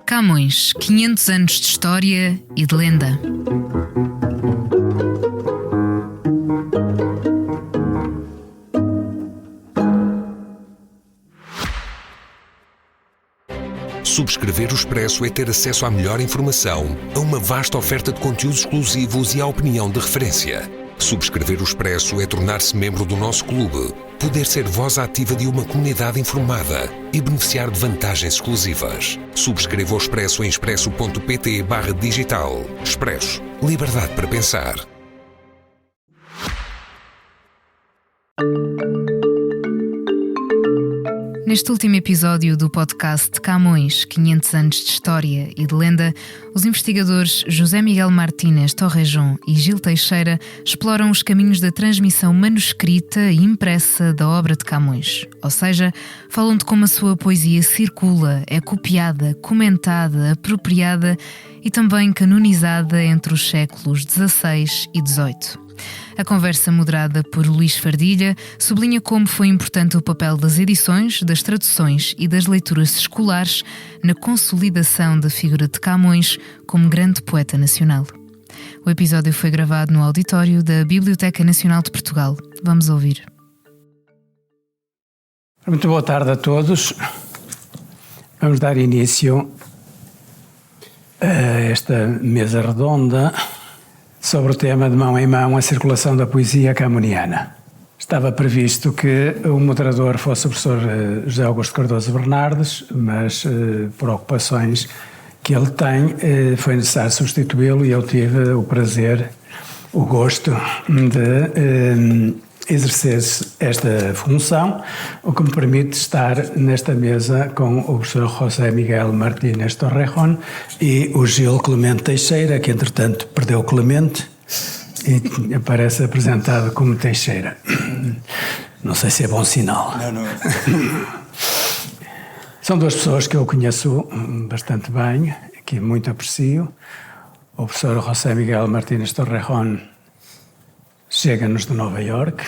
Camões, 500 anos de história e de lenda. Subscrever o Expresso é ter acesso à melhor informação, a uma vasta oferta de conteúdos exclusivos e à opinião de referência. Subscrever o Expresso é tornar-se membro do nosso clube, poder ser voz ativa de uma comunidade informada e beneficiar de vantagens exclusivas. Subscreva o Expresso em expresso.pt/digital. Expresso. Liberdade para pensar. Neste último episódio do podcast Camões, 500 anos de história e de lenda, os investigadores José Miguel Martínez Torrejón e Gil Teixeira exploram os caminhos da transmissão manuscrita e impressa da obra de Camões. Ou seja, falam de como a sua poesia circula, é copiada, comentada, apropriada e também canonizada entre os séculos XVI e XVIII. A conversa, moderada por Luís Fardilha, sublinha como foi importante o papel das edições, das traduções e das leituras escolares na consolidação da figura de Camões como grande poeta nacional. O episódio foi gravado no auditório da Biblioteca Nacional de Portugal. Vamos ouvir. Muito boa tarde a todos. Vamos dar início a esta mesa redonda sobre o tema de mão em mão a circulação da poesia camoniana. Estava previsto que o moderador fosse o professor José Augusto Cardoso Bernardes, mas por ocupações que ele tem foi necessário substituí-lo e eu tive o prazer, o gosto de exercer esta função, o que me permite estar nesta mesa com o professor José Miguel Martínez Torrejón e o Gil Clemente Teixeira, que entretanto perdeu Clemente e aparece apresentado como Teixeira. Não sei se é bom sinal. Não. São duas pessoas que eu conheço bastante bem, que muito aprecio. O professor José Miguel Martínez Torrejón chega-nos de Nova Iorque,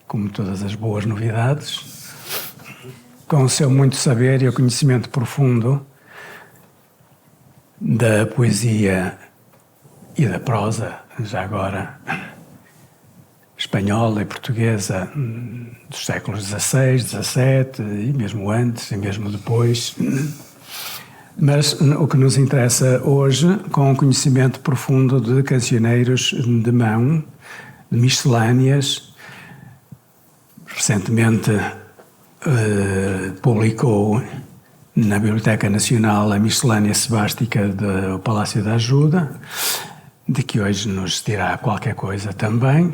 como todas as boas novidades, com o seu muito saber e o conhecimento profundo da poesia e da prosa, já agora espanhola e portuguesa, dos séculos XVI, XVII, e mesmo antes, e mesmo depois. Mas o que nos interessa hoje, com o conhecimento profundo de cancioneiros de mão, de miscelâneas. Recentemente publicou na Biblioteca Nacional a miscelânea sebástica do Palácio da Ajuda, de que hoje nos dirá qualquer coisa também,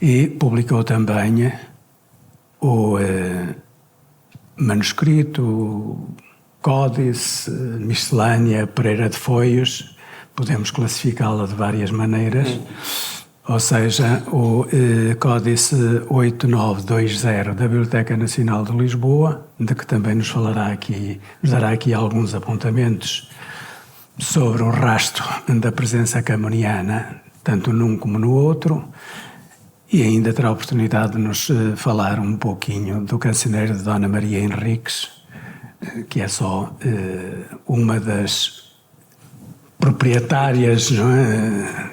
e publicou também o manuscrito, o códice, miscelânea Pereira de Foios, podemos classificá-la de várias maneiras. Ou seja, o Códice 8920 da Biblioteca Nacional de Lisboa, de que também nos dará aqui alguns apontamentos sobre o rastro da presença camoniana, tanto num como no outro, e ainda terá a oportunidade de nos falar um pouquinho do cancioneiro de Dona Maria Henriques, que é só uma das proprietárias, não é?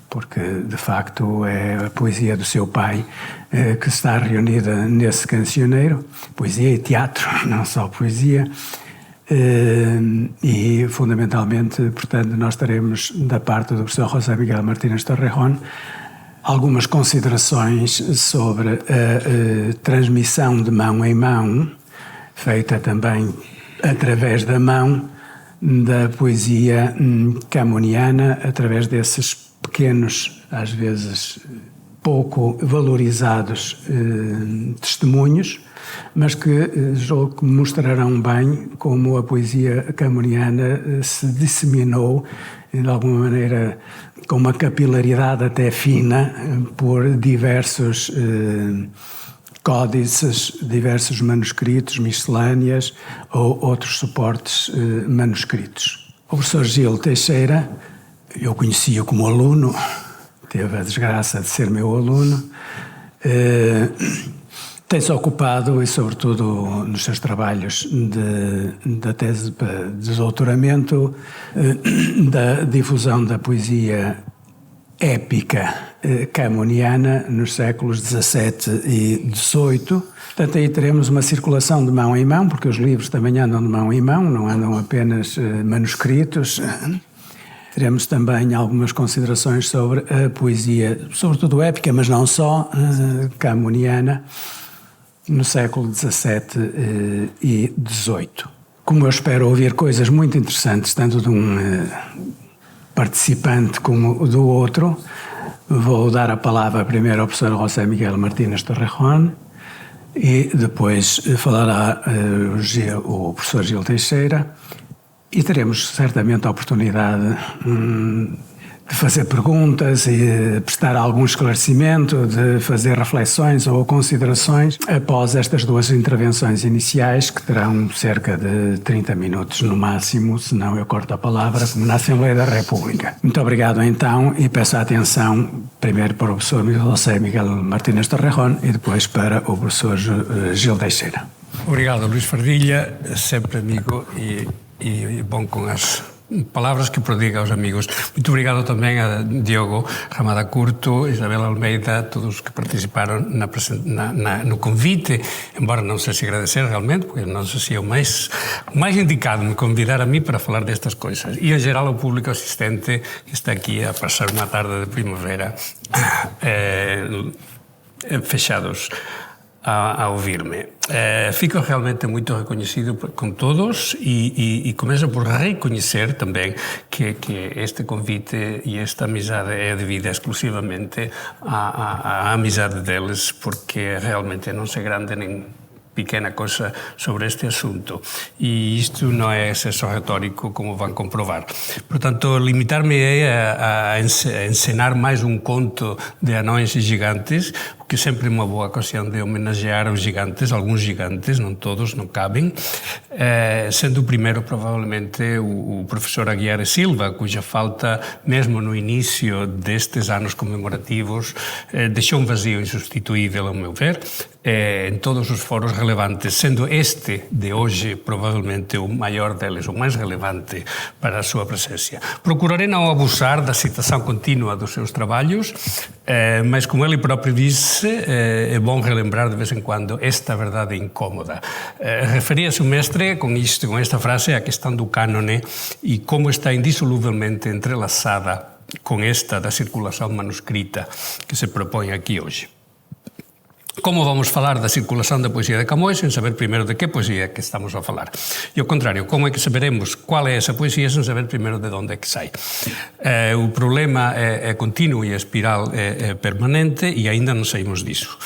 Porque, de facto, é a poesia do seu pai que está reunida nesse cancioneiro. Poesia e teatro, não só poesia. E, fundamentalmente, portanto, nós teremos, da parte do professor José Miguel Martínez Torrejón, algumas considerações sobre a transmissão de mão em mão, feita também através da mão, da poesia camoniana, através desses pequenos, às vezes pouco valorizados testemunhos, mas que julgo que mostrarão bem como a poesia camoniana se disseminou, de alguma maneira, com uma capilaridade até fina, por diversos códices, diversos manuscritos, miscelâneas ou outros suportes manuscritos. O professor Gil Teixeira eu conhecia como aluno, teve a desgraça de ser meu aluno, tem-se ocupado, e sobretudo nos seus trabalhos da tese de doutoramento, da difusão da poesia épica camoniana nos séculos XVII e XVIII. Portanto, aí teremos uma circulação de mão em mão, porque os livros também andam de mão em mão, não andam apenas manuscritos. Teremos também algumas considerações sobre a poesia, sobretudo épica, mas não só, camoniana, no século XVII e XVIII. Como eu espero ouvir coisas muito interessantes, tanto de um participante como do outro, vou dar a palavra primeiro ao professor José Miguel Martínez Torrejón e depois falará o professor Gil Teixeira, e teremos certamente a oportunidade de fazer perguntas e prestar algum esclarecimento, de fazer reflexões ou considerações após estas duas intervenções iniciais, que terão cerca de 30 minutos no máximo, senão eu corto a palavra, como na Assembleia da República. Muito obrigado então, e peço a atenção primeiro para o professor José Miguel Martínez Torrejón e depois para o professor Gil Teixeira. Obrigado, Luís Fardilha, sempre amigo e bom com as palavras que prodiga aos amigos. Muito obrigado também a Diogo Ramada Curto, Isabel Almeida, todos os que participaram no convite, embora não sei se agradecer realmente, porque não sei se é o mais indicado me convidar a mim para falar destas coisas. E, em geral, ao público assistente que está aqui a passar uma tarde de primavera fechados a ouvir-me. Fico realmente muito reconhecido com todos e começo por reconhecer também que este convite e esta amizade é devida exclusivamente à amizade deles, porque realmente não sei grande nem pequena coisa sobre este assunto, e isto não é excesso retórico, como vão comprovar. Portanto, limitar-me a encenar mais um conto de anões e gigantes, o que sempre é uma boa ocasião de homenagear os gigantes, alguns gigantes, não todos, não cabem, sendo o primeiro provavelmente o professor Aguiar e Silva, cuja falta, mesmo no início destes anos comemorativos, deixou um vazio insubstituível, ao meu ver, em todos os foros relevantes, sendo este de hoje provavelmente o maior deles, o mais relevante para a sua presença. Procurarei não abusar da citação contínua dos seus trabalhos, mas como ele próprio disse, é bom relembrar de vez em quando esta verdade incómoda. Referia-se o mestre com esta frase à questão do cânone e como está indissoluvelmente entrelaçada com esta da circulação manuscrita que se propõe aqui hoje. Como vamos falar da circulação da poesia de Camões sem saber primeiro de que poesia que estamos a falar? E ao contrário, como é que saberemos qual é essa poesia sem saber primeiro de onde é que sai? O problema é contínuo e a espiral é permanente e ainda não saímos disso.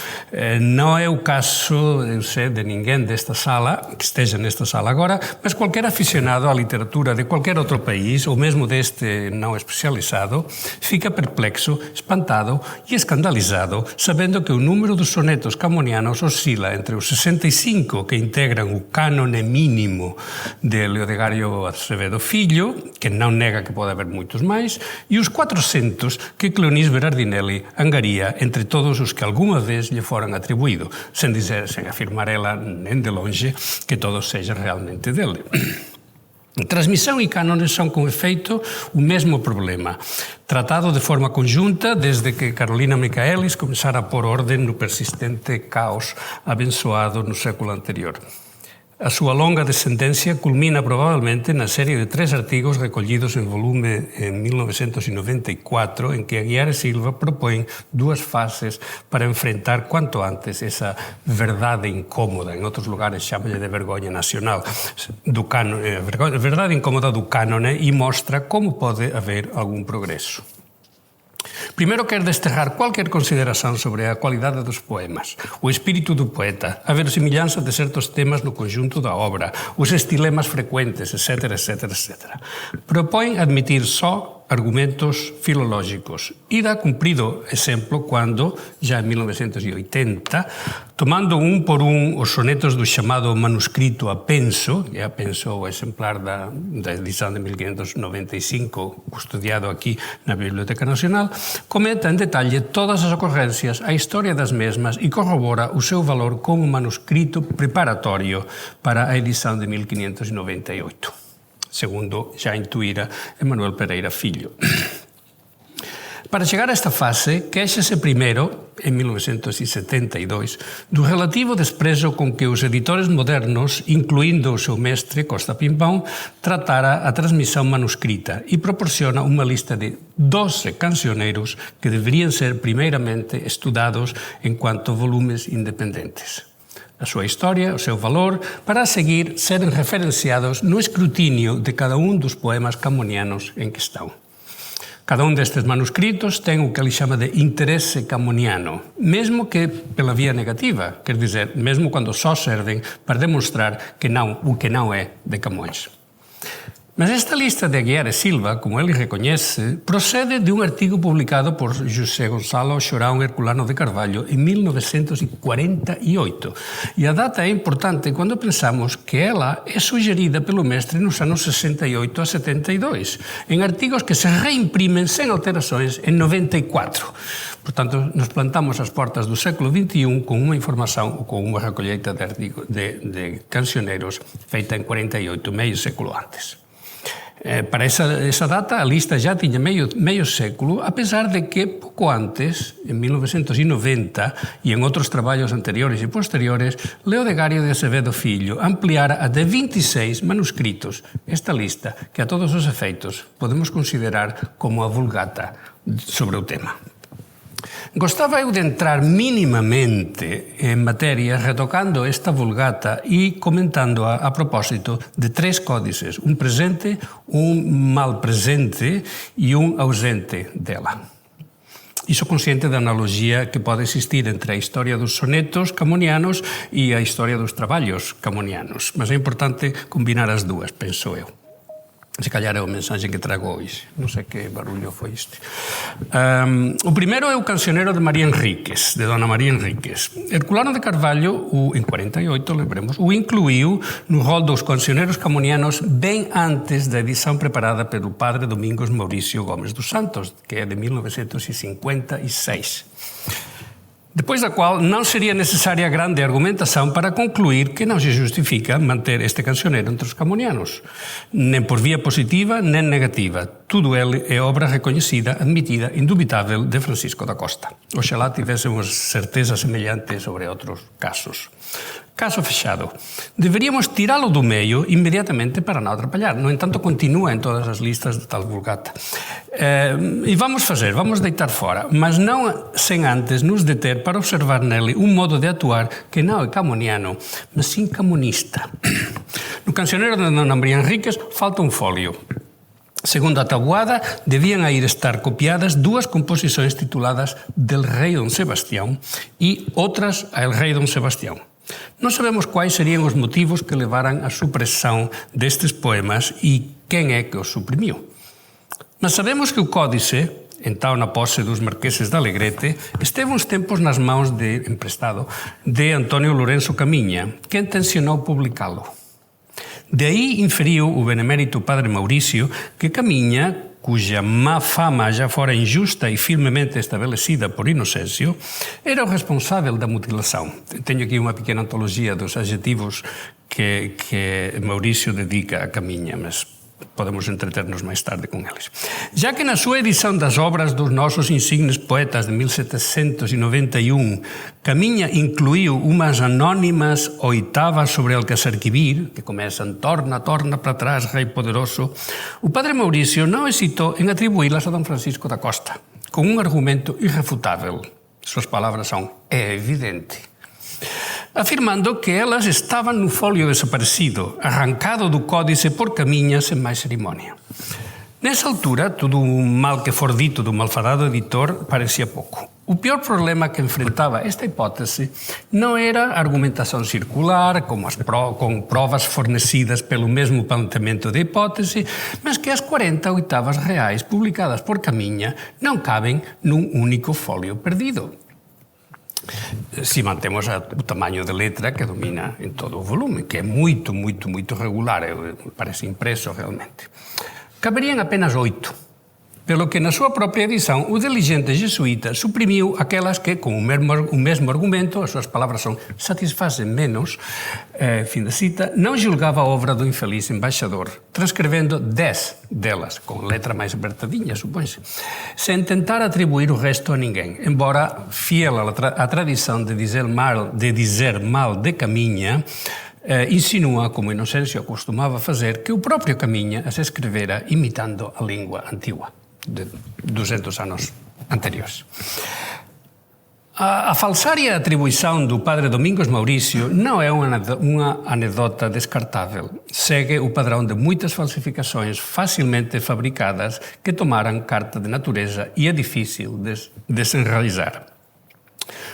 Não é o caso, eu sei, de ninguém desta sala, que esteja nesta sala agora, mas qualquer aficionado à literatura de qualquer outro país, ou mesmo deste não especializado, fica perplexo, espantado e escandalizado, sabendo que o número dos sonetos camonianos oscila entre os 65 que integram o cânone mínimo de Leodegario Acevedo Filho, que não nega que pode haver muitos mais, e os 400 que Cleonís Berardinelli angaria entre todos os que alguma vez lhe foram atribuídos, sem afirmar ela nem de longe que todos sejam realmente dele. Transmissão e cânones são, com efeito, o mesmo problema, tratado de forma conjunta desde que Carolina Michaelis começara a pôr ordem no persistente caos abençoado no século anterior. A súa longa descendência culmina provavelmente na serie de 3 artigos recollidos en volume en 1994 en que Aguiar e Silva propõem 2 fases para enfrentar cuanto antes esa verdade incómoda, en outros lugares chámalle de vergoña nacional, verdade incómoda do cánone, e mostra como pode haber algún progreso. Primeiro quero desterrar qualquer consideração sobre a qualidade dos poemas, o espírito do poeta, a verosimilhança de certos temas no conjunto da obra, os estilemas frequentes, etc., etc., etc. Propõe admitir só argumentos filológicos. E dá cumprido exemplo quando, já em 1980, tomando un por un os sonetos do chamado manuscrito Apenso, que é Apenso o exemplar da edición de 1595, custodiado aquí na Biblioteca Nacional, comenta en detalle todas as ocorrencias, a historia das mesmas e corrobora o seu valor como manuscrito preparatorio para a edición de 1598, segundo já intuíra Emanuel Pereira Filho. Para chegar a esta fase, quéxase primeiro, en 1972, do relativo desprezo con que os editores modernos, incluindo o seu mestre, Costa Pimpão, tratara a transmisión manuscrita e proporciona unha lista de 12 cancioneiros que deberían ser primeiramente estudados en cuanto volumes independentes. A súa historia, o seu valor, para a seguir seren referenciados no escrutinio de cada un dos poemas camonianos en que están. Cada un destes manuscritos ten o que ele chama de interese camoniano, mesmo que pela vía negativa, quer dizer, mesmo quando só serven para demonstrar que non, o que non é de Camões. Mas esta lista de Aguiar e Silva, como ele recoñece, procede de un artigo publicado por José Gonzalo Xorão Herculano de Carvalho en 1948. E a data é importante quando pensamos que ela é sugerida pelo mestre nos anos 68 a 72, en artigos que se reimprimen sen alterações en 94. Portanto, nos plantamos ás portas do século XXI con unha información ou con unha recolleita de cancioneiros feita en 48, meio século antes. Para esa data, a lista já tiña meio século, a pesar de que pouco antes, en 1990, e en outros traballos anteriores e posteriores, Leodegario de Acevedo Filho ampliara a de 26 manuscritos esta lista, que a todos os efeitos podemos considerar como a vulgata sobre o tema. Gostava eu de entrar minimamente en materia retocando esta vulgata e comentando a propósito de 3 códices, un presente, un mal presente e un ausente dela. Iso consciente da analogía que pode existir entre a historia dos sonetos camonianos e a historia dos traballos camonianos, mas é importante combinar as dúas, penso eu. Se calhar é o mensaxe que trago hoxe. Non sei que barullo foi este. O primeiro é o cancionero de María Enríquez, de Dona María Enríquez. Herculano de Carvalho, en 48, lembremos, o incluiu no rol dos cancioneros camonianos ben antes da edición preparada pelo padre Domingos Mauricio Gómez dos Santos, que é de 1956. Depois da qual non sería necesaria grande argumentación para concluir que non se justifica manter este cancionero entre os camonianos, nen por vía positiva nen negativa. Tudo ele é obra recoñecida, admitida, indubitável de Francisco da Costa. Oxalá tivésemos certeza semellante sobre outros casos. Caso fechado. Deberíamos tiralo do meio inmediatamente para non atrapalhar. No entanto, continúa en todas as listas de tal vulgata. E vamos deitar fora, mas non sen antes nos deter para observar nele un modo de actuar que non é camoniano, mas sim camonista. No cancionero de Dona María Enríquez falta un folio. Segundo a tabuada, debían ir estar copiadas 2 composições tituladas Del Rei Don Sebastián e outras a El Rei Don Sebastián. Non sabemos quais serían os motivos que levaran a supresión destes poemas e quen é que os suprimiu. Mas sabemos que o códice, entao na pose dos marqueses de Alegrete, esteve uns tempos nas mãos emprestado de Antonio Lourenço Camiña, que intencionou publicalo. De aí inferiu o benemérito padre Mauricio que Camiña, cuja má fama já fora injusta e firmemente estabelecida por Inocencio, era o responsável da mutilação. Tenho aqui uma pequena antologia dos adjetivos que Maurício dedica a Camiña, mas podemos entreternos máis tarde con eles. Já que na súa edición das obras dos nosos insignes poetas de 1791, Camiña incluiu umas anónimas oitavas sobre Alcacerquivir, que comezan torna para trás, rei poderoso, o padre Mauricio non hesitou en atribuílas a don Francisco da Costa, con un argumento irrefutável. Suas palabras son: é evidente, afirmando que elas estaban no folio desaparecido, arrancado do códice por Camiña sen máis cerimonia. Nessa altura, tudo o mal que for dito do malfadado editor parecia pouco. O pior problema que enfrentava esta hipótese não era a argumentação circular, com provas fornecidas pelo mesmo planteamento da hipótese, mas que as 40 oitavas reais publicadas por Caminha não cabem num único fólio perdido. Se mantemos o tamanho de letra que domina em todo o volume, que é muito regular, parece impresso realmente. Caberiam apenas 8. Pelo que na sua própria edição o diligente jesuíta suprimiu aquelas que, com o mesmo argumento, as suas palavras são satisfazem menos, fim da cita, não julgava a obra do infeliz embaixador, transcrevendo 10 delas, com letra mais apertadinha, supõe-se, sem tentar atribuir o resto a ninguém, embora fiel à tradição de dizer mal de Caminha, insinua, como Inocêncio costumava fazer, que o próprio Caminha as escrevera imitando a língua antiga de 200 anos anteriores. A falsária atribuição do padre Domingos Maurício não é uma anedota descartável. Segue o padrão de muitas falsificações facilmente fabricadas que tomaram carta de natureza e é difícil de desenraizar.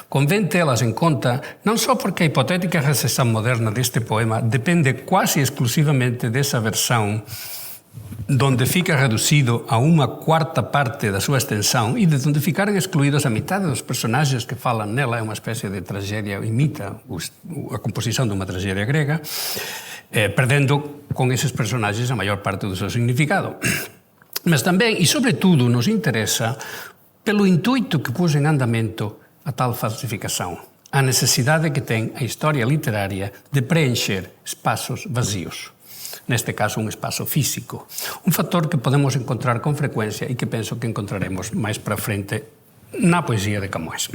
Convém tê-las em conta não só porque a hipotética recepção moderna deste poema depende quase exclusivamente dessa versão, donde fica reduzido a uma quarta parte da sua extensão e de onde ficaram excluídos a metade dos personagens que falam nela, é uma espécie de tragédia, imita a composição de uma tragédia grega, perdendo com esses personagens a maior parte do seu significado. Mas também, e sobretudo, nos interessa pelo intuito que pôs em andamento a tal falsificação, a necessidade que tem a história literária de preencher espaços vazios. Neste caso, um espaço físico. Um fator que podemos encontrar com frequência e que penso que encontraremos mais para frente na poesia de Camões.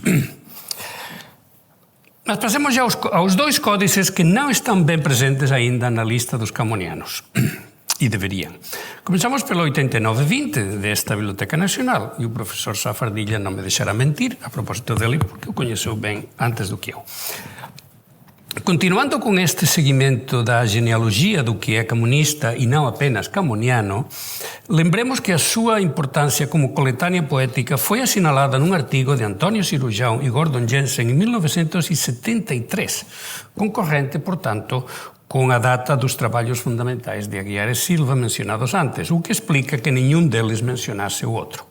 Mas passemos já aos dois códices que não estão bem presentes ainda na lista dos camonianos. E deveriam. Começamos pelo 8920 desta Biblioteca Nacional e o professor Safardilha não me deixará mentir a propósito dele, porque o conheceu bem antes do que eu. Continuando com este seguimento da genealogia do que é camonista e não apenas camoniano, lembremos que a sua importância como coletânea poética foi assinalada num artigo de Antônio Cirurgião e Gordon Jensen em 1973, concorrente, portanto, com a data dos trabalhos fundamentais de Aguiar e Silva mencionados antes, o que explica que nenhum deles mencionasse o outro.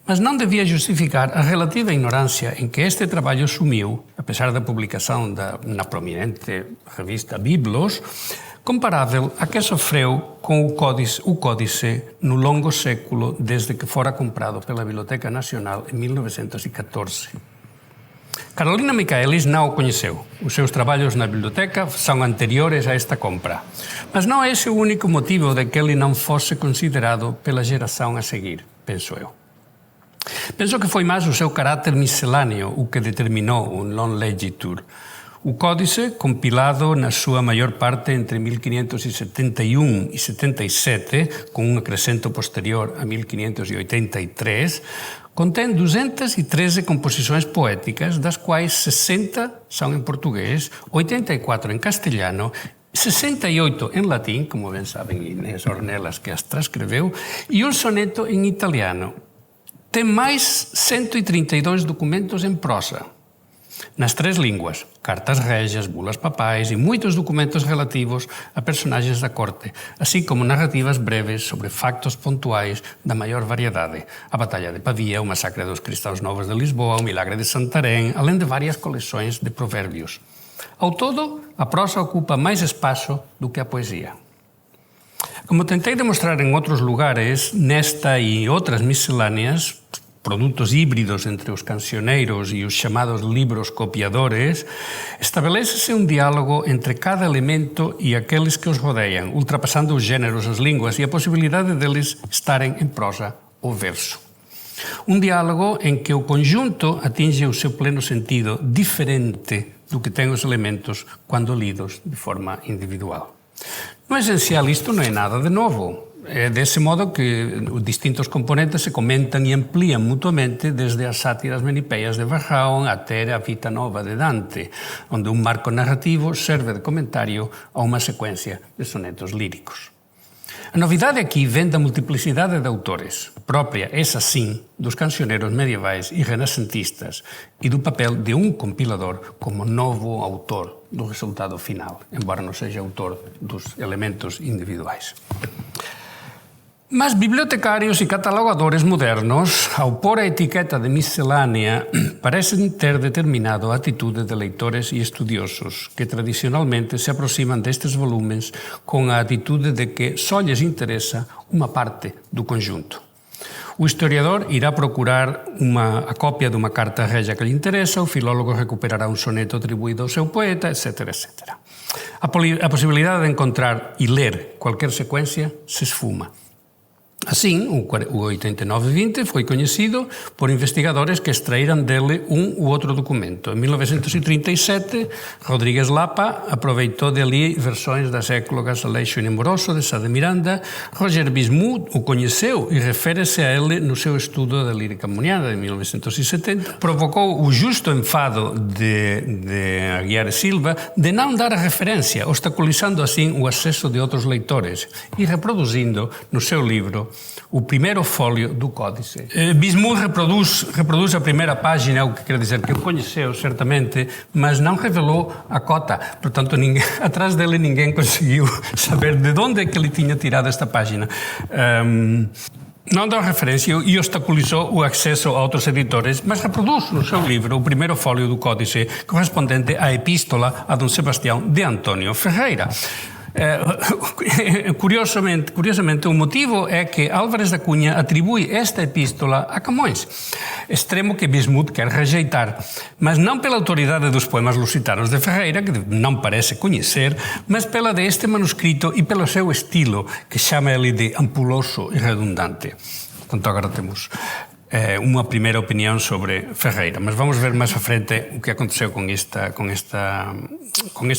Mas não devia justificar a relativa ignorância em que este trabalho sumiu, apesar da publicação na prominente revista Biblos, comparável a que sofreu com o Códice no longo século desde que fora comprado pela Biblioteca Nacional em 1914. Carolina Michaelis não o conheceu. Os seus trabalhos na biblioteca são anteriores a esta compra. Mas não é esse o único motivo de que ele não fosse considerado pela geração a seguir, penso eu. Penso que foi mais o seu caráter miscelâneo o que determinou o non legitur. O Códice, compilado na sua maior parte entre 1571 e 77, com um acrescento posterior a 1583, contém 213 composições poéticas, das quais 60 são em português, 84 em castelhano, 68 em latim, como bem sabem Inês Ornelas que as transcreveu, e um soneto em italiano. Tem mais 132 documentos em prosa, nas 3 línguas, cartas régias, bulas papais e muitos documentos relativos a personagens da corte, assim como narrativas breves sobre factos pontuais da maior variedade, a Batalha de Pavia, o massacre dos cristãos novos de Lisboa, o milagre de Santarém, além de várias coleções de provérbios. Ao todo, a prosa ocupa mais espaço do que a poesia. Como tentei demonstrar em outros lugares, nesta e outras miscelâneas, produtos híbridos entre os cancioneiros e os chamados libros copiadores, estabelece-se um diálogo entre cada elemento e aqueles que os rodeiam, ultrapassando os géneros, as línguas e a possibilidade deles estarem em prosa ou verso. Um diálogo em que o conjunto atinge o seu pleno sentido, diferente do que têm os elementos quando lidos de forma individual. No essencial, isto não é nada de novo. É desse modo que os distintos componentes se comentam e ampliam mutuamente desde as sátiras menipeias de Verhaun até a Vita Nova de Dante, onde um marco narrativo serve de comentário a uma sequência de sonetos líricos. A novidade aqui vem da multiplicidade de autores, própria, essa sim, dos cancioneiros medievais e renascentistas e do papel de um compilador como novo autor do resultado final, embora não seja autor dos elementos individuais. Mas bibliotecários e catalogadores modernos, ao pôr a etiqueta de miscelânea, parecem ter determinado a atitude de leitores e estudiosos, que tradicionalmente se aproximam destes volumes com a atitude de que só lhes interessa uma parte do conjunto. O historiador irá procurar a cópia de uma carta régia que lhe interessa, o filólogo recuperará um soneto atribuído ao seu poeta, etc., etc. A possibilidade de encontrar e ler qualquer sequência se esfuma. Assim, o 8920 foi conhecido por investigadores que extraíram dele um ou outro documento. Em 1937, Rodrigues Lapa aproveitou dali versões das éclogas Aleixo e Nemoroso de Sá de Miranda. Roger Bismuth o conheceu e refere-se a ele no seu estudo da lírica muniana de 1970. Provocou o justo enfado de Aguiar Silva de não dar a referência, obstaculizando assim o acesso de outros leitores e reproduzindo no seu livro o primeiro fólio do Códice. Bismuth reproduz a primeira página, o que quer dizer que o conheceu certamente, mas não revelou a cota. Portanto, atrás dele ninguém conseguiu saber de onde é que ele tinha tirado esta página. Não deu referência e obstaculizou o acesso a outros editores, mas reproduz no seu livro o primeiro fólio do Códice, correspondente à epístola a Dom Sebastião de Antônio Ferreira. Curiosamente, o motivo é que Álvares da Cunha atribui esta epístola a Camões, extremo que Bismuth quer rejeitar, mas não pela autoridade dos poemas lusitanos de Ferreira, que não parece conhecer, mas pela deste manuscrito e pelo seu estilo, que chama ele de ampuloso e redundante. Portanto, agora temos uma primeira opinião sobre Ferreira, mas vamos ver mais à frente o que aconteceu com esta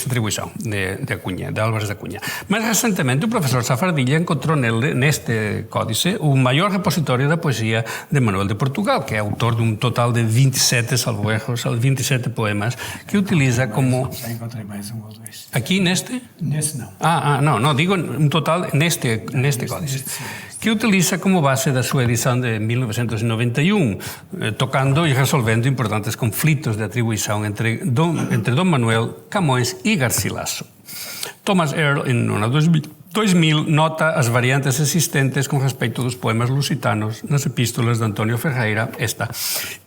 atribuição de Álvares da Cunha. Mais recentemente, o professor Safardilla encontrou neste códice o maior repositório da poesia de Manuel de Portugal, que é autor de um total de 27, salvo erros, 27 poemas, que utiliza como... Já encontrei mais um ou dois. Aqui neste? Nesse não. Não, digo um total neste códice. Que utiliza como base da sua edição de 1991, tocando e resolvendo importantes conflitos de atribuição entre Dom Manuel, Camões e Garcilaso. Thomas Earle, em 2000, nota as variantes existentes com respeito dos poemas lusitanos nas epístolas de António Ferreira, esta,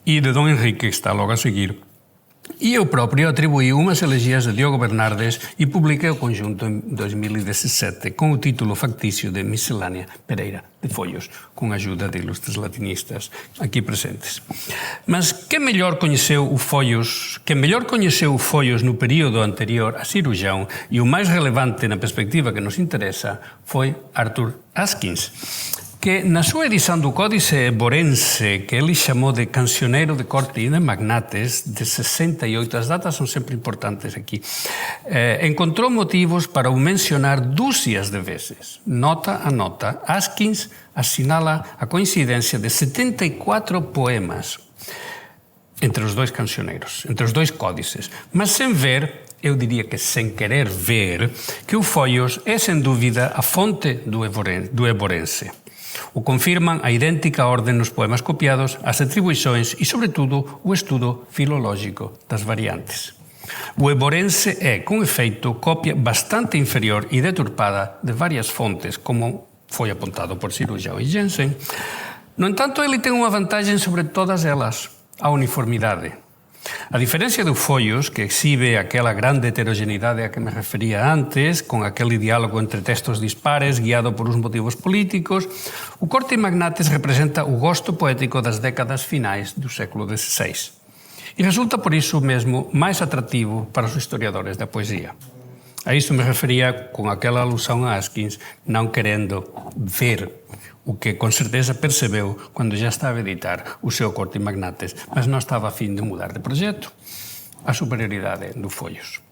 e de Dom Henrique, que está logo a seguir. E eu próprio atribuí umas elegias de Diogo Bernardes e publiquei o conjunto em 2017 com o título factício de Miscelânea Pereira de Folhos, com a ajuda de ilustres latinistas aqui presentes. Mas quem melhor conheceu o Folhos no período anterior a Cirurgião e o mais relevante na perspectiva que nos interessa foi Arthur Askins, que na sua edição do Códice Eborense, que ele chamou de Cancioneiro de Corte e de Magnates, de 68, as datas são sempre importantes aqui, encontrou motivos para o mencionar dúzias de vezes. Nota a nota, Askins assinala a coincidência de 74 poemas entre os dois cancioneiros, entre os dois códices, mas sem ver, eu diria que sem querer ver, que o Folhos é sem dúvida a fonte do Eborense. O confirman a idéntica ordem nos poemas copiados, as atribuições e, sobretudo, o estudo filológico das variantes. O Eborense é, com efeito, cópia bastante inferior e deturpada de várias fontes, como foi apontado por Cirurgião e Jensen. No entanto, ele tem uma vantagem sobre todas elas, a uniformidade. A diferencia do Folhos, que exhibe aquela grande heterogeneidade a que me refería antes, con aquele diálogo entre textos dispares guiado por uns motivos políticos, o Corte e Magnates representa o gosto poético das décadas finais do século XVI. E resulta por iso mesmo máis atractivo para os historiadores da poesía. A isto me refería con aquela alusão a Askins, non querendo ver o que con certeza percebeu cando já estaba a editar o seu Corte e Magnates, mas non estaba a fin de mudar de proxecto. A superioridade do Folhos.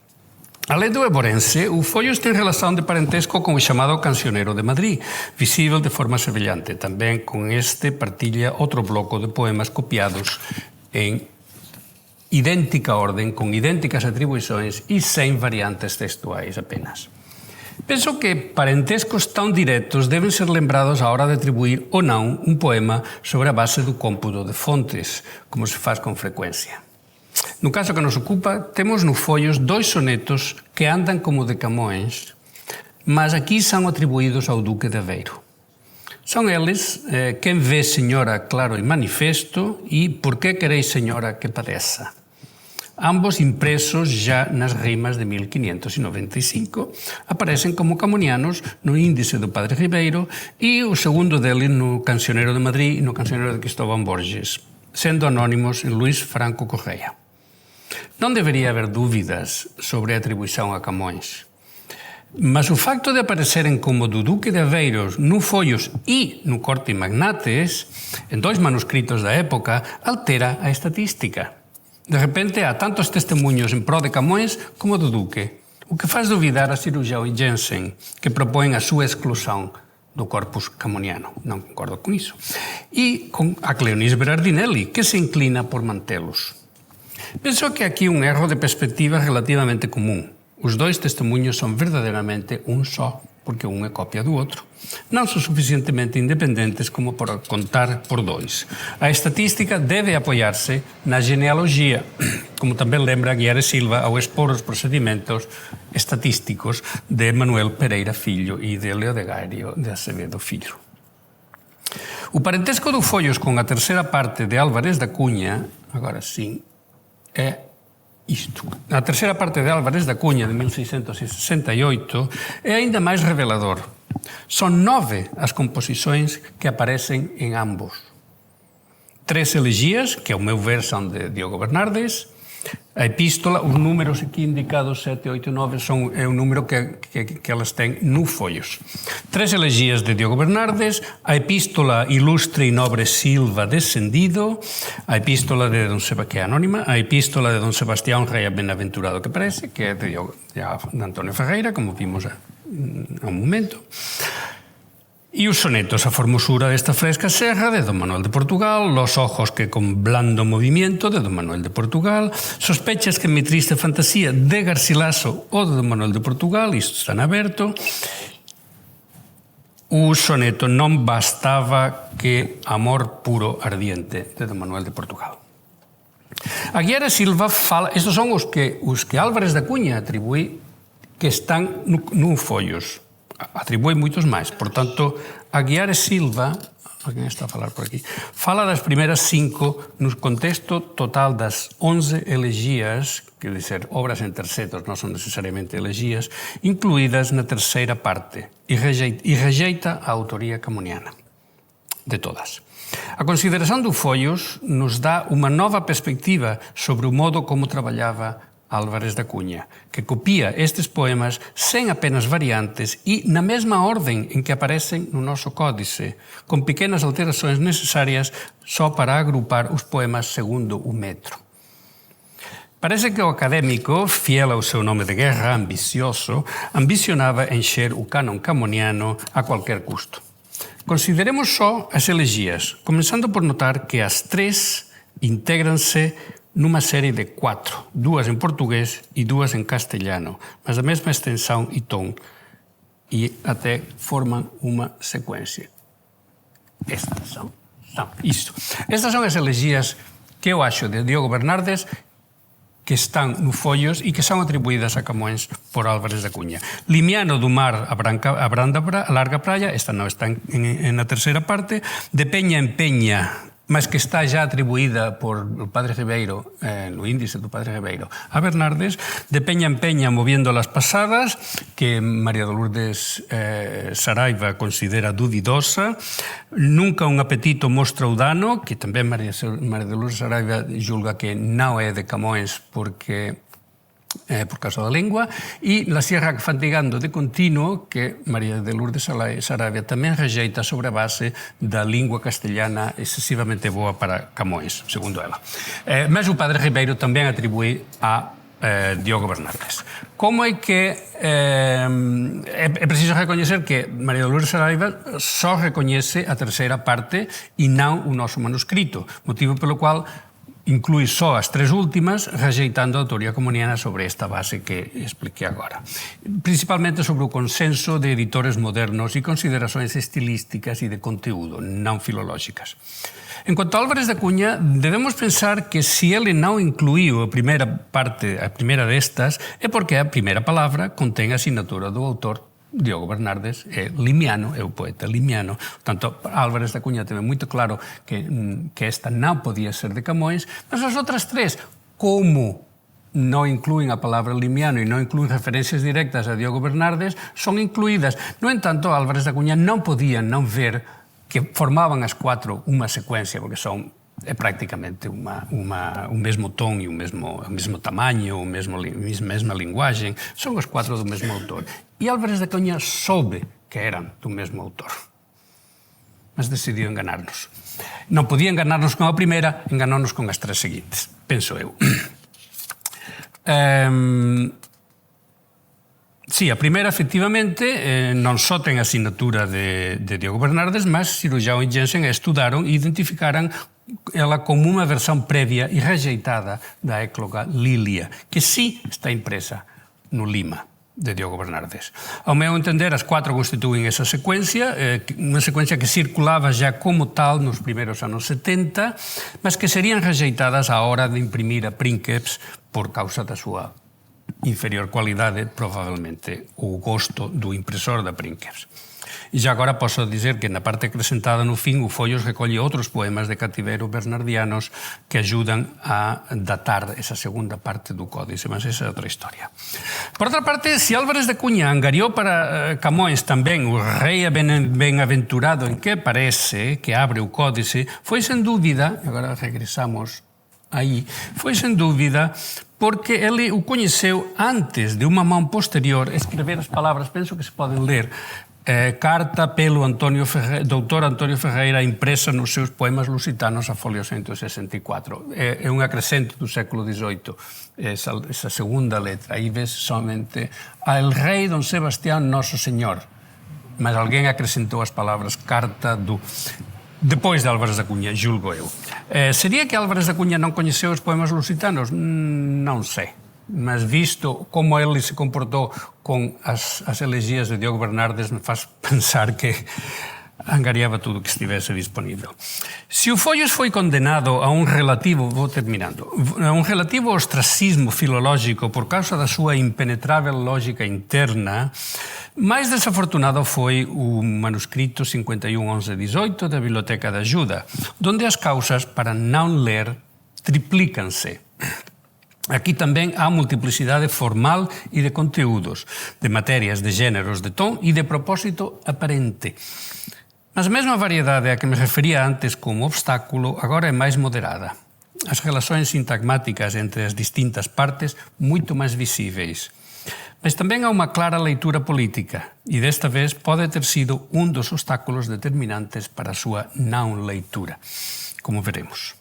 Além do Eborense, o Folhos ten relación de parentesco con o chamado Cancioneiro de Madrid, visível de forma semellante. Tamén con este partilla outro bloco de poemas copiados en idéntica orden, con idénticas atribuições e sem variantes textuais apenas. Penso que parentescos tão diretos devem ser lembrados á hora de atribuir ou non un poema sobre a base do cómputo de fontes, como se faz con frecuencia. No caso que nos ocupa, temos no Follos 2 sonetos que andan como de Camões, mas aquí son atribuídos ao Duque de Aveiro. Son eles Quen vê, señora, claro e manifesto e Por que queréis, señora, que padeça. Ambos impresos já nas rimas de 1595, aparecen como camonianos no índice do Padre Ribeiro e o segundo dele no Cancionero de Madrid e no Cancionero de Cristóbal Borges, sendo anónimos en Luís Franco Correia. Non debería haber dúbidas sobre a atribuição a Camões, mas o facto de apareceren como do Duque de Aveiro no Follos e no Corte Magnates, en 2 manuscritos da época, altera a estatística. De repente, há tantos testemunhos en pró de Camões como do Duque, o que faz duvidar a cirurgião Jensen, que propõe a súa exclusão do corpus camoniano. Non concordo con iso. E con a Cleonís Berardinelli, que se inclina por mantelos. Penso que aquí un erro de perspectiva relativamente común. Os 2 testemunhos son verdadeiramente un só, porque un é copia do outro. Non son suficientemente independentes como para contar por 2. A estatística debe apoiarse na genealoxía, como tamén lembra Aguiar e Silva ao expor os procedimentos estatísticos de Manuel Pereira Filho e de Leodegario de Acevedo Filho. O parentesco do Follos con a terceira parte de Álvarez da Cunha, agora sim, é isto. A terceira parte de Álvarez da Cunha, de 1668, é ainda máis revelador. Son 9 as composições que aparecen en ambos. 3 elegías, que ao meu ver son de Diogo Bernardes, a epístola, os números aquí indicados 7, 8 e 9 é o número que elas têm no Follos. 3 elegías de Diogo Bernardes, a epístola Ilustre e Nobre Silva Descendido, a epístola de que é anónima, a epístola de Don Sebastián Rei Benaventurado que parece, que é de Antonio Ferreira, como vimos há un momento. E os sonetos A formosura desta fresca serra, de Don Manuel de Portugal, Los ojos que con blando movimiento, de Don Manuel de Portugal, Sospechas que mi triste fantasía, de Garcilaso ou de Don Manuel de Portugal, isto está en aberto. O soneto Non bastaba que amor puro ardiente, de Don Manuel de Portugal. Aguiar e Silva fala, estes son os que Álvarez da Cunha atribui que están no Follos. Atribui moitos máis. Por tanto, Aguiar e Silva, alguén está a falar por aquí, fala das primeiras 5 no contexto total das 11 elegías, que de ser obras en tercetos non son necesariamente elegías, incluídas na terceira parte, e rejeita a autoría camoniana de todas. A consideración do Follos nos dá unha nova perspectiva sobre o modo como traballaba Álvarez da Cunha, que copia estes poemas sen apenas variantes e na mesma orden en que aparecen no noso códice, con pequenas alterações necesarias só para agrupar os poemas segundo o metro. Parece que o académico, fiel ao seu nome de guerra, ambicioso, ambicionaba encher o canon camoniano a cualquier custo. Consideremos só as elegías, comenzando por notar que as 3 intégranse numa serie de 4, 2 en portugués e 2 en castellano, mas a mesma extensão e tom, e até forman unha secuencia. Estas son as elegías que eu acho de Diogo Bernardes que están no Follos e que son atribuídas a Camões por Álvarez da Cunha. Limiano do Mar a Larga Praia, esta non está en a terceira parte, de Peña en Peña, mas que está já atribuída por o Padre Ribeiro, no índice do Padre Ribeiro, a Bernardes, de Peña en Peña moviendo las pasadas, que María de Lourdes Saraiva considera duvidosa, Nunca un apetito mostra o dano, que tamén María de Lourdes Saraiva julga que non é de Camões porque por causa da lengua, e La Sierra Fantigando de Continuo, que María de Lourdes Sarabia tamén rejeita sobre a base da lingua castellana excesivamente boa para Camões, segundo ela. Mas o Padre Ribeiro tamén atribui a Diogo Bernardes. Como é que é preciso recoñecer que María de Lourdes Saraiva só recoñece a terceira parte e non o noso manuscrito, motivo pelo cual inclui só as 3 últimas, rejeitando a autoría comuniana sobre esta base que expliquei agora. Principalmente sobre o consenso de editores modernos e considerações estilísticas e de conteúdo, non filolóxicas. En cuanto a Álvarez da Cunha, debemos pensar que se ele non incluiu a primeira destas, é porque a primeira palabra contén a asinatura do autor Diogo Bernardes, é limiano, é o poeta limiano. Portanto, Álvarez da Cunha teve moito claro que esta non podía ser de Camões, mas as outras 3, como non inclúen a palabra limiano e non inclúen referencias directas a Diogo Bernardes, son incluídas. No entanto, Álvarez da Cunha non podía non ver que formaban as 4 unha secuencia, porque son prácticamente un mesmo ton e o mesmo tamaño, a mesma linguaxe, son os 4 do mesmo autor. E Álvarez da Cunha soube que eran do mesmo autor, mas decidiu enganarnos. Non podía enganarnos con a primeira, enganou-nos con as 3 seguintes, penso eu. Sí, a primeira, efectivamente, non só ten a asinatura de Diogo Bernardes, mas Cirurgião e Jensen estudaron e identificaran ela como unha versión previa e rejeitada da écloga Lilia, que sí está impresa no Lima de Diogo Bernardes. Ao meu entender, as 4 constituen esa secuencia, unha secuencia que circulaba já como tal nos primeiros anos 70, mas que serían rejeitadas á hora de imprimir a Princeps por causa da súa inferior cualidade, probablemente o gosto do impresor da Princeps. E já agora posso dizer que na parte acrescentada no fin o Follos recolle outros poemas de cativeiro bernardianos que ajudan a datar esa segunda parte do códice, mas esa é outra historia. Por outra parte, se Álvarez da Cunha angariou para Camões tamén o rei ben-aventurado en que parece que abre o códice, foi sen dúbida, agora regresamos aí, foi sen dúbida porque ele o coñeceu antes de unha man posterior escrever as palabras, penso que se poden ler, carta pelo doutor António Ferreira impresa nos seus poemas lusitanos a folio 164. É un acrescento do século XVIII, esa segunda letra. Aí ves somente al rei don Sebastián Noso Señor, mas alguén acrescentou as palabras carta do... Depois de Álvarez da Cunha, julgo eu. Sería que Álvarez da Cunha non coñeceu os poemas lusitanos? Non sei. Mas visto como ele se comportou con as elegías de Diogo Bernardes, me faz pensar que angariaba tudo que estivese disponível. Se o Follos foi condenado a un relativo, a un relativo ostracismo filolóxico por causa da súa impenetrável lógica interna, máis desafortunado foi o manuscrito 51.11.18 da Biblioteca da Ajuda, donde as causas para non ler triplícanse. Aquí tamén há multiplicidade formal e de conteúdos, de materias, de géneros, de ton e de propósito aparente. Mas a mesma variedade a que me refería antes como obstáculo agora é máis moderada. As relações sintagmáticas entre as distintas partes moito máis visíveis. Mas tamén há unha clara leitura política e desta vez pode ter sido un dos obstáculos determinantes para a súa non leitura, como veremos.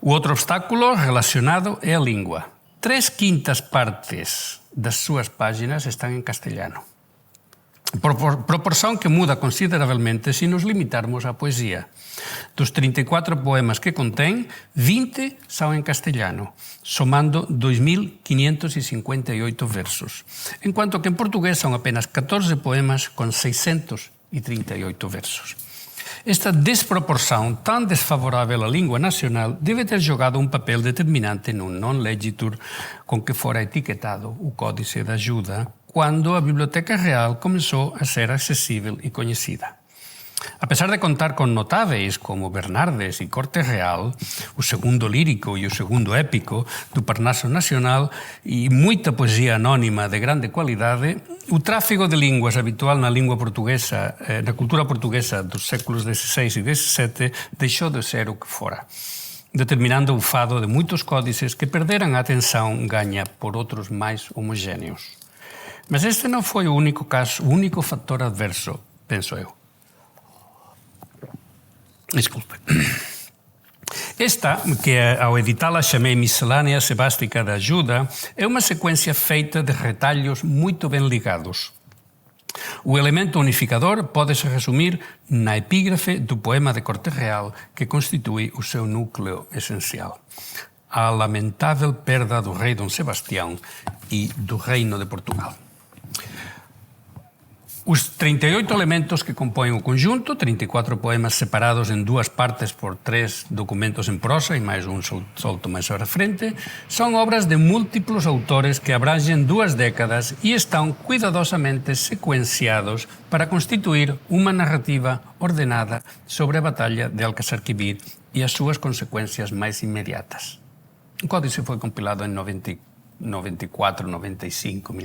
O outro obstáculo relacionado é a lingua. 3/5 partes das súas páginas están en castellano. Proporción que muda considerablemente se nos limitarmos á poesía. Dos 34 poemas que contén, 20 son en castellano, somando 2.558 versos, en cuanto que en portugués son apenas 14 poemas con 638 versos. Esta desproporción tan desfavorável á lingua nacional debe ter jogado un papel determinante no non-legitur con que fora etiquetado o Códice da Ajuda cando a Biblioteca Real comezou a ser accesível e coñecida. A pesar de contar con notáveis como Bernardes e Corte Real, o segundo lírico e o segundo épico do Parnaso Nacional e moita poesía anónima de grande cualidade, o tráfico de linguas habitual na lingua portuguesa, na cultura portuguesa dos séculos XVI e XVII deixou de ser o que fora, determinando o fado de moitos códices que perderan a atención gaña por outros máis homogéneos. Mas este non foi o único caso, o único factor adverso, penso eu. Desculpe. Esta, que ao editala chamei Miscelánea Sebástica da Ajuda, é unha secuencia feita de retallos moito ben ligados. O elemento unificador pode-se resumir na epígrafe do poema de Cortes Real que constitui o seu núcleo esencial. A lamentável perda do rei Dom Sebastião e do Reino de Portugal. Os 38 elementos que compõem o conjunto, 34 poemas separados em duas partes por 3 documentos em prosa e mais um solto mais à frente, são obras de múltiplos autores que abrangem 2 décadas e estão cuidadosamente sequenciados para constituir uma narrativa ordenada sobre a Batalha de Alcázar-Quibir e as suas consequências mais imediatas. O códice foi compilado em 1594, 95.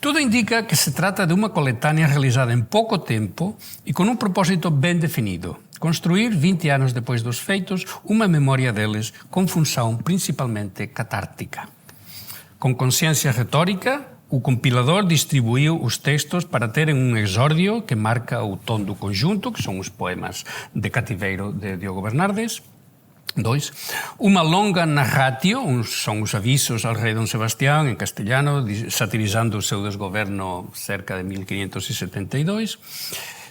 Tudo indica que se trata de uma coletânea realizada em pouco tempo e com um propósito bem definido: construir, 20 anos depois dos feitos, uma memória deles com função principalmente catártica. Com consciência retórica, o compilador distribuiu os textos para terem um exórdio que marca o tom do conjunto, que são os poemas de Cativeiro de Diogo Bernardes. 2. Uma longa narratio, são os avisos ao rei Dom Sebastião em castelhano, satirizando o seu desgoverno cerca de 1572,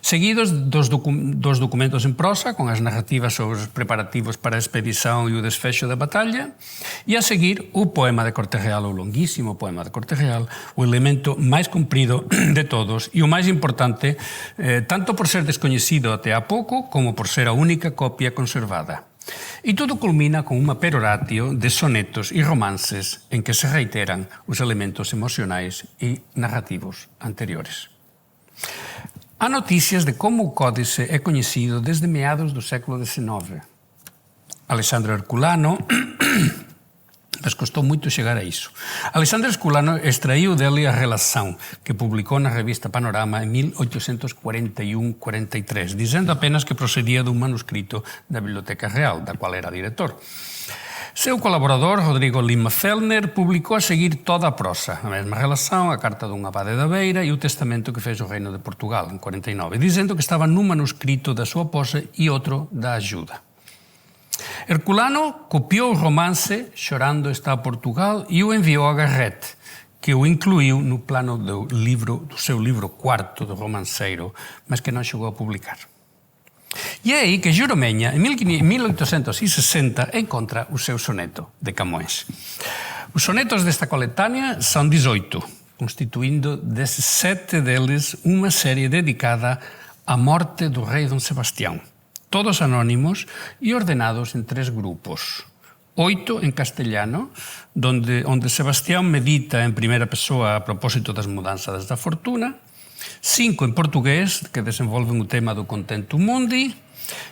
seguidos dos documentos em prosa, com as narrativas sobre os preparativos para a expedição e o desfecho da batalha, e a seguir o poema de Cortes Real, o longuíssimo poema de Cortes Real, o elemento mais comprido de todos e o mais importante, tanto por ser desconhecido até há pouco, como por ser a única cópia conservada. E tudo culmina com uma peroratio de sonetos e romances em que se reiteram os elementos emocionais e narrativos anteriores. Há notícias de como o códice é conhecido desde meados do século XIX. Alessandro Herculano, mas custou muito chegar a isso. Alessandro Herculano extraiu dele a relação que publicou na revista Panorama em 1841-43, dizendo apenas que procedia de um manuscrito da Biblioteca Real, da qual era diretor. Seu colaborador, Rodrigo Lima Fellner, publicou a seguir toda a prosa, a mesma relação, a carta de um abade da Beira e o testamento que fez o Reino de Portugal, em 49, dizendo que estava num manuscrito da sua posse e outro da ajuda. Herculano copiou o romance Chorando está Portugal e o enviou a Garrett, que o incluiu no plano do seu livro quarto do romanceiro, mas que não chegou a publicar. E é aí que Juromenha, em 1860, encontra o seu soneto de Camões. Os sonetos desta coletânea são 18, constituindo desses 7 deles uma série dedicada à morte do rei Dom Sebastião. Todos anónimos e ordenados em 3 grupos. 8 em castelhano, onde Sebastião medita em primeira pessoa a propósito das mudanças da fortuna. 5 em português, que desenvolvem o tema do Contento Mundi.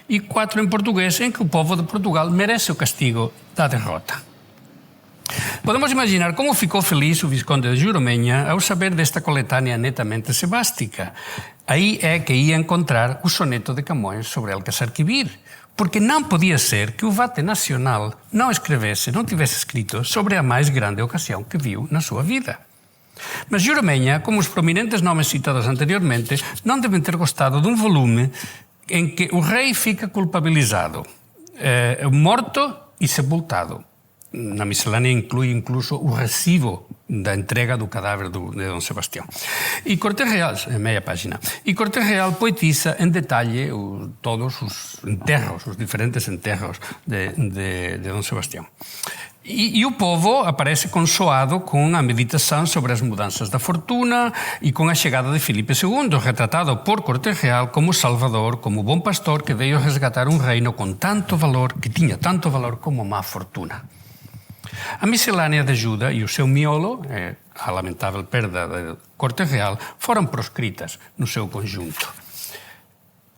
E 4 em português, em que o povo de Portugal merece o castigo da derrota. Podemos imaginar como ficou feliz o Visconde de Juromenha ao saber desta coletânea netamente sebástica. Aí é que ia encontrar o soneto de Camões sobre Alcázar-Quibir, porque não podia ser que o Vate Nacional não tivesse escrito sobre a mais grande ocasião que viu na sua vida. Mas Juromenha, como os prominentes nomes citados anteriormente, não devem ter gostado de um volume em que o rei fica culpabilizado, morto e sepultado. Na miscelânea inclui incluso o recibo da entrega do cadáver de Dom Sebastião. E Cortes Real, meia página, e Cortes Real poetiza em detalhe todos os enterros, os diferentes enterros de Dom Sebastião. E o povo aparece consoado com a meditação sobre as mudanças da fortuna e com a chegada de Filipe II, retratado por Cortes Real como Salvador, como bom pastor que veio resgatar um reino com tanto valor, que tinha tanto valor como má fortuna. A miscelânea de ajuda e o seu miolo, a lamentável perda de Cortes Real, foram proscritas no seu conjunto.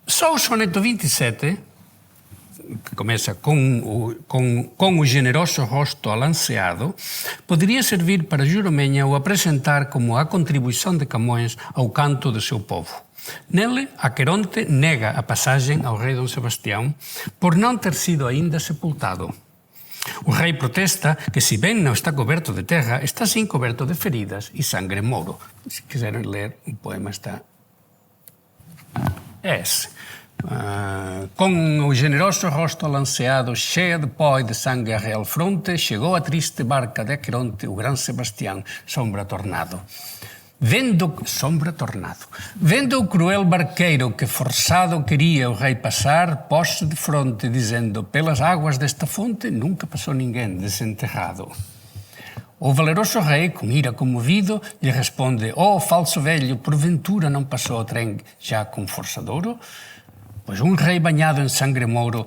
Só o soneto 27, que começa com o generoso rosto alanceado, poderia servir para Juromenha o apresentar como a contribuição de Camões ao canto do seu povo. Nele, Aqueronte nega a passagem ao rei Dom Sebastião por não ter sido ainda sepultado. O rei protesta que, se bem não está coberto de terra, está sim coberto de feridas e sangue mouro. Se quiserem ler, o poema está... É esse. Com o generoso rosto alanceado, cheia de pó e de sangue a real fronte, chegou a triste barca de Aqueronte, o grande Sebastião, sombra tornado. Sombra tornado. Vendo o cruel barqueiro que forçado queria o rei passar, pôs-se de fronte, dizendo: pelas águas desta fonte nunca passou ninguém desenterrado. O valeroso rei, com ira comovido, lhe responde: oh, falso velho, porventura não passou o trem já com força de ouro? Pois um rei banhado em sangue mouro,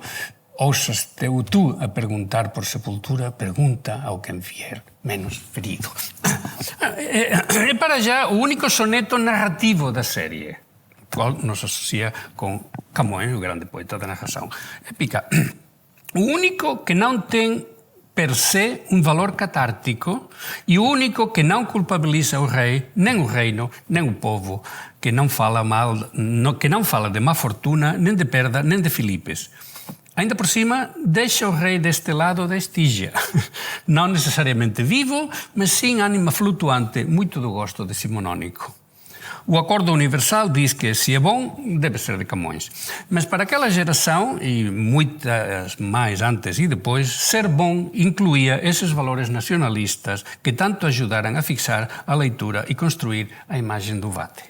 ousas-te tu a perguntar por sepultura, pergunta ao quem vier menos ferido. É para já o único soneto narrativo da série, o qual nos associa com Camões, o grande poeta da narração épica. O único que não tem per se um valor catártico e o único que não culpabiliza o rei, nem o reino, nem o povo, que não fala de má fortuna, nem de perda, nem de Filipes. Ainda por cima, deixa o rei deste lado da Estígia. Não necessariamente vivo, mas sim ânima flutuante, muito do gosto de Simonónico. O Acordo Universal diz que se é bom, deve ser de Camões. Mas para aquela geração, e muitas mais antes e depois, ser bom incluía esses valores nacionalistas que tanto ajudaram a fixar a leitura e construir a imagem do Vate.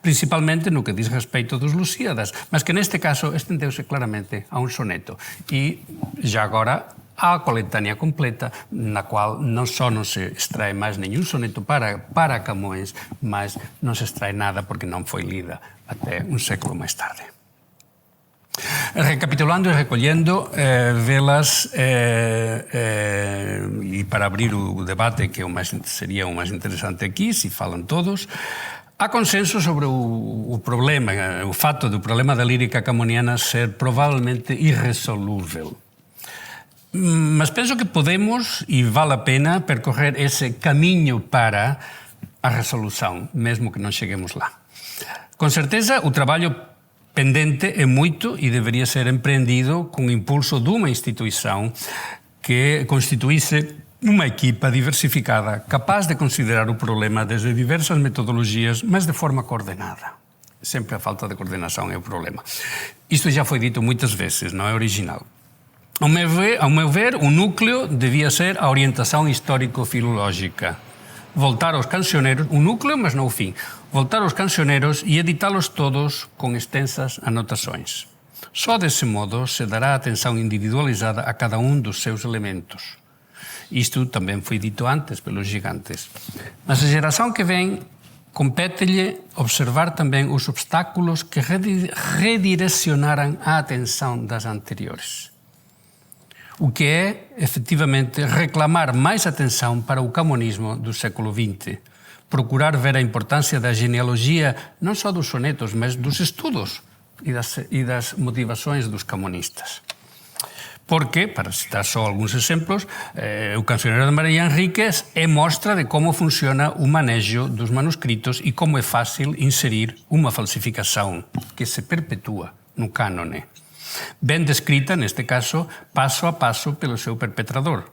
Principalmente no que diz respeito dos Lusíadas, mas que neste caso estendeu-se claramente a um soneto. E, já agora, a coletânea completa, na qual não só não se extrai mais nenhum soneto para Camões, mas não se extrai nada porque não foi lida até um século mais tarde. Recapitulando e recolhendo, velas, e para abrir o debate, que seria o mais interessante aqui, se falam todos, há consenso sobre o problema, o fato do problema da lírica camoniana ser provavelmente irresolúvel. Mas penso que podemos, e vale a pena, percorrer esse caminho para a resolução, mesmo que não cheguemos lá. Com certeza, o trabalho pendente é muito e deveria ser empreendido com o impulso de uma instituição que constituísse uma equipa diversificada, capaz de considerar o problema desde diversas metodologias, mas de forma coordenada. Sempre a falta de coordenação é o problema. Isto já foi dito muitas vezes, não é original. Ao meu ver, o núcleo devia ser a orientação histórico-filológica. Voltar aos cancioneiros, o núcleo, mas não o fim. Voltar aos cancioneiros e editá-los todos com extensas anotações. Só desse modo se dará atenção individualizada a cada um dos seus elementos. Isto também foi dito antes pelos gigantes. Mas a geração que vem compete-lhe observar também os obstáculos que redirecionaram a atenção das anteriores. O que é, efetivamente, reclamar mais atenção para o camonismo do século XX. Procurar ver a importância da genealogia, não só dos sonetos, mas dos estudos e das motivações dos camonistas. Porque, para citar só alguns exemplos, o Cancioneiro de Maria Henríquez é mostra de como funciona o manejo dos manuscritos e como é fácil inserir uma falsificação que se perpetua no cânone. Bem descrita, neste caso, passo a passo pelo seu perpetrador.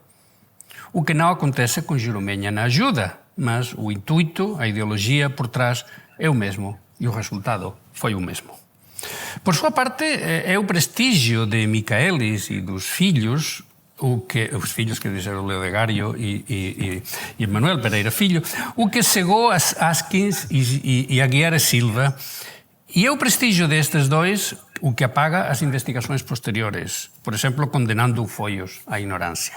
O que não acontece com Jurumenha na ajuda, mas o intuito, a ideologia por trás é o mesmo e o resultado foi o mesmo. Por sua parte, é o prestígio de Michaelis e dos filhos, os filhos que disseram Leodegário e Manuel Pereira Filho, o que cegou as Askins e Aguiar e Silva, e é o prestígio destes dois o que apaga as investigações posteriores, por exemplo, condenando Foios à ignorância.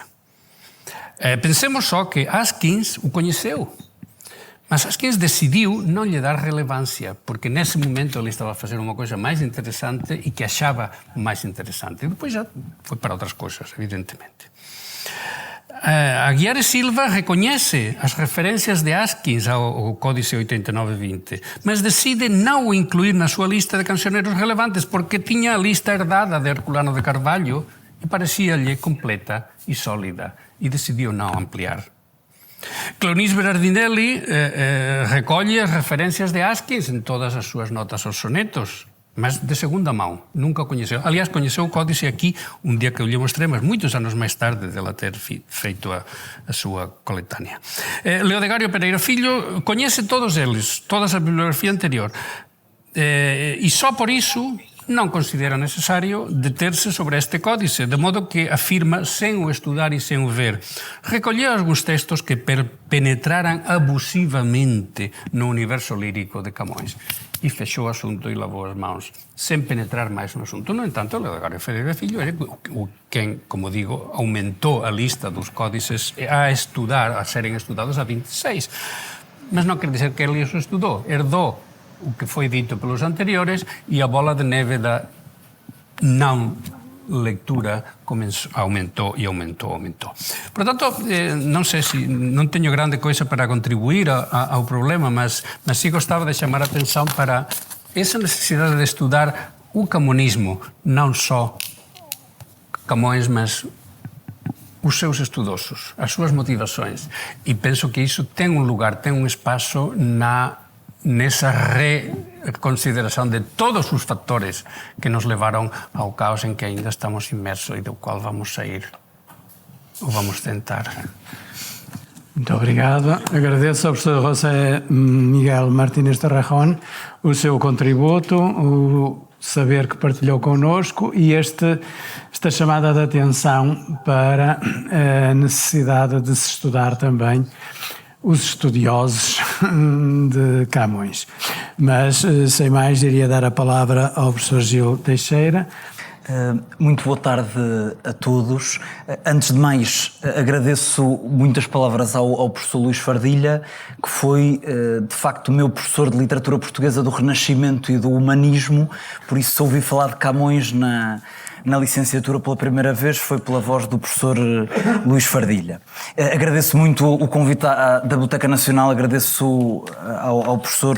Pensemos só que Askins o conheceu, mas Askins decidiu não lhe dar relevância, porque nesse momento ele estava a fazer uma coisa mais interessante e que achava mais interessante. E depois já foi para outras coisas, evidentemente. Aguiar e Silva reconhece as referências de Askins ao Códice 8920, mas decide não o incluir na sua lista de cancioneiros relevantes porque tinha a lista herdada de Herculano de Carvalho e parecia-lhe completa e sólida, e decidiu não ampliar. Clonis Berardinelli recolhe as referências de Askins em todas as suas notas aos sonetos, mas de segunda mão, nunca o conheceu. Aliás, conheceu o Códice aqui um dia que eu lhe mostrei, mas muitos anos mais tarde dela ter feito a sua coletânea. Leodegário Pereira Filho conhece todos eles, toda a bibliografia anterior, e só por isso não considera necessário deter-se sobre este códice, de modo que afirma, sem o estudar e sem o ver, recolheu alguns textos que penetraram abusivamente no universo lírico de Camões e fechou o assunto e lavou as mãos, sem penetrar mais no assunto. No entanto, Leodário Ferreira Filho é quem, como digo, aumentou a lista dos códices a serem estudados a 26. Mas não quer dizer que ele os estudou, herdou o que foi dito pelos anteriores e a bola de neve da não leitura aumentou. Portanto, não sei se não tenho grande coisa para contribuir ao problema, mas sim gostava de chamar a atenção para essa necessidade de estudar o camonismo, não só Camões, mas os seus estudosos, as suas motivações. E penso que isso tem um lugar, tem um espaço nessa reconsideração de todos os fatores que nos levaram ao caos em que ainda estamos imersos e do qual vamos sair, ou vamos tentar. Muito obrigado. Agradeço ao professor José Miguel Martínez Torrejón o seu contributo, o saber que partilhou connosco e esta chamada de atenção para a necessidade de se estudar também os estudiosos de Camões. Mas, sem mais, iria dar a palavra ao professor Gil Teixeira. Muito boa tarde a todos. Antes de mais, agradeço muitas palavras ao professor Luís Fardilha, que foi, de facto, o meu professor de literatura portuguesa do Renascimento e do Humanismo. Por isso, se ouvi falar de Camões na licenciatura pela primeira vez, foi pela voz do professor Luís Fardilha. Agradeço muito o convite da Biblioteca Nacional, agradeço ao professor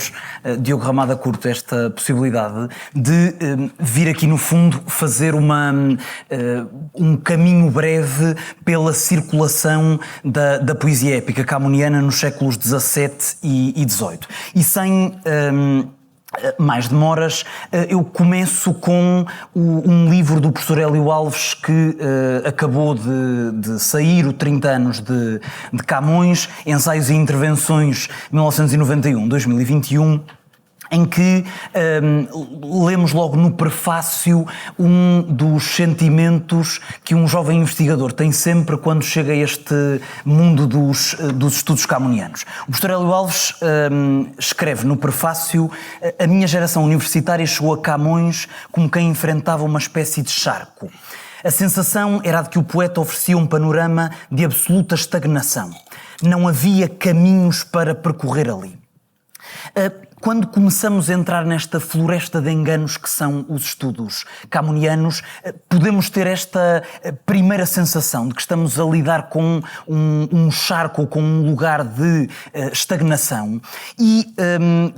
Diogo Ramada Curto esta possibilidade de vir aqui, no fundo, fazer um caminho breve pela circulação da poesia épica camoniana nos séculos XVII e XVIII. E sem mais demoras, eu começo com um livro do professor Hélio Alves que acabou de sair, o 30 anos de Camões, Ensaios e Intervenções 1991-2021, em que lemos logo no prefácio um dos sentimentos que um jovem investigador tem sempre quando chega a este mundo dos estudos camonianos. O professor Hélio Alves escreve no prefácio: a minha geração universitária chegou a Camões como quem enfrentava uma espécie de charco. A sensação era a de que o poeta oferecia um panorama de absoluta estagnação. Não havia caminhos para percorrer ali. Quando começamos a entrar nesta floresta de enganos que são os estudos camonianos, podemos ter esta primeira sensação de que estamos a lidar com um charco, com um lugar de estagnação, e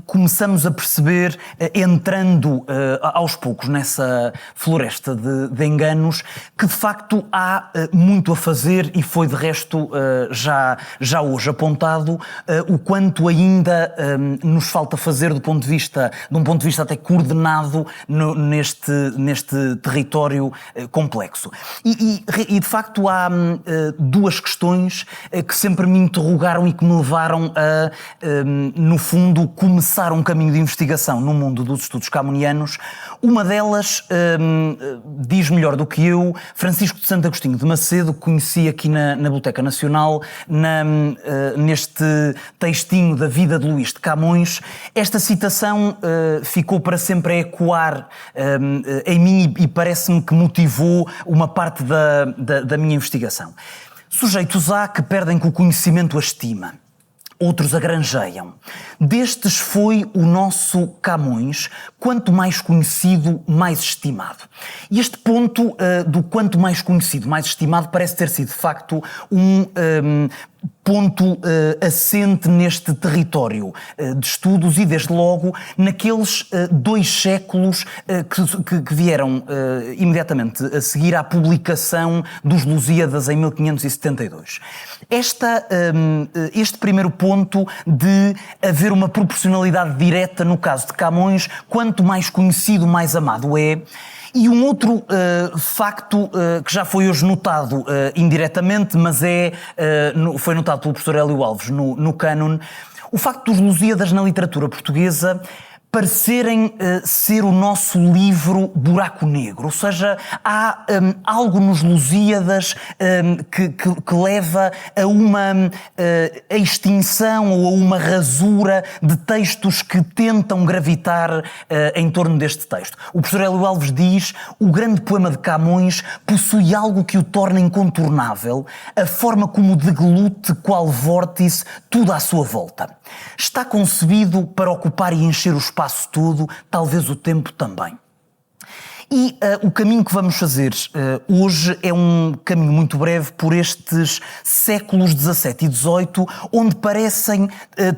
começamos a perceber, entrando aos poucos nessa floresta de enganos, que de facto há muito a fazer, e foi de resto já hoje apontado o quanto ainda nos falta fazer de um ponto de vista até coordenado neste território complexo. E de facto há duas questões que sempre me interrogaram e que me levaram a, no fundo, começar um caminho de investigação no mundo dos estudos camonianos. Uma delas diz melhor do que eu Francisco de Santo Agostinho de Macedo, que conheci aqui na Biblioteca Nacional, neste textinho da vida de Luís de Camões. Esta citação ficou para sempre a ecoar em mim e parece-me que motivou uma parte da minha investigação. Sujeitos há que perdem com o conhecimento a estima, outros a granjeiam. Destes foi o nosso Camões, quanto mais conhecido, mais estimado. E este ponto do quanto mais conhecido, mais estimado, parece ter sido de facto um ponto assente neste território de estudos e, desde logo, naqueles 2 séculos que vieram imediatamente a seguir à publicação dos Lusíadas em 1572. Este primeiro ponto de haver uma proporcionalidade direta no caso de Camões, quanto mais conhecido, mais amado é. E um outro facto que já foi hoje notado indiretamente, mas foi notado pelo professor Hélio Alves no Cânon, o facto dos Lusíadas na literatura portuguesa parecerem ser o nosso livro buraco negro, ou seja, há algo nos Lusíadas que leva a uma extinção ou a uma rasura de textos que tentam gravitar em torno deste texto. O professor Hélio Alves diz: o grande poema de Camões possui algo que o torna incontornável, a forma como deglute qual vórtice tudo à sua volta. Está concebido para ocupar e encher o espaço todo, talvez o tempo também. E o caminho que vamos fazer hoje é um caminho muito breve por estes séculos XVII e XVIII, onde parecem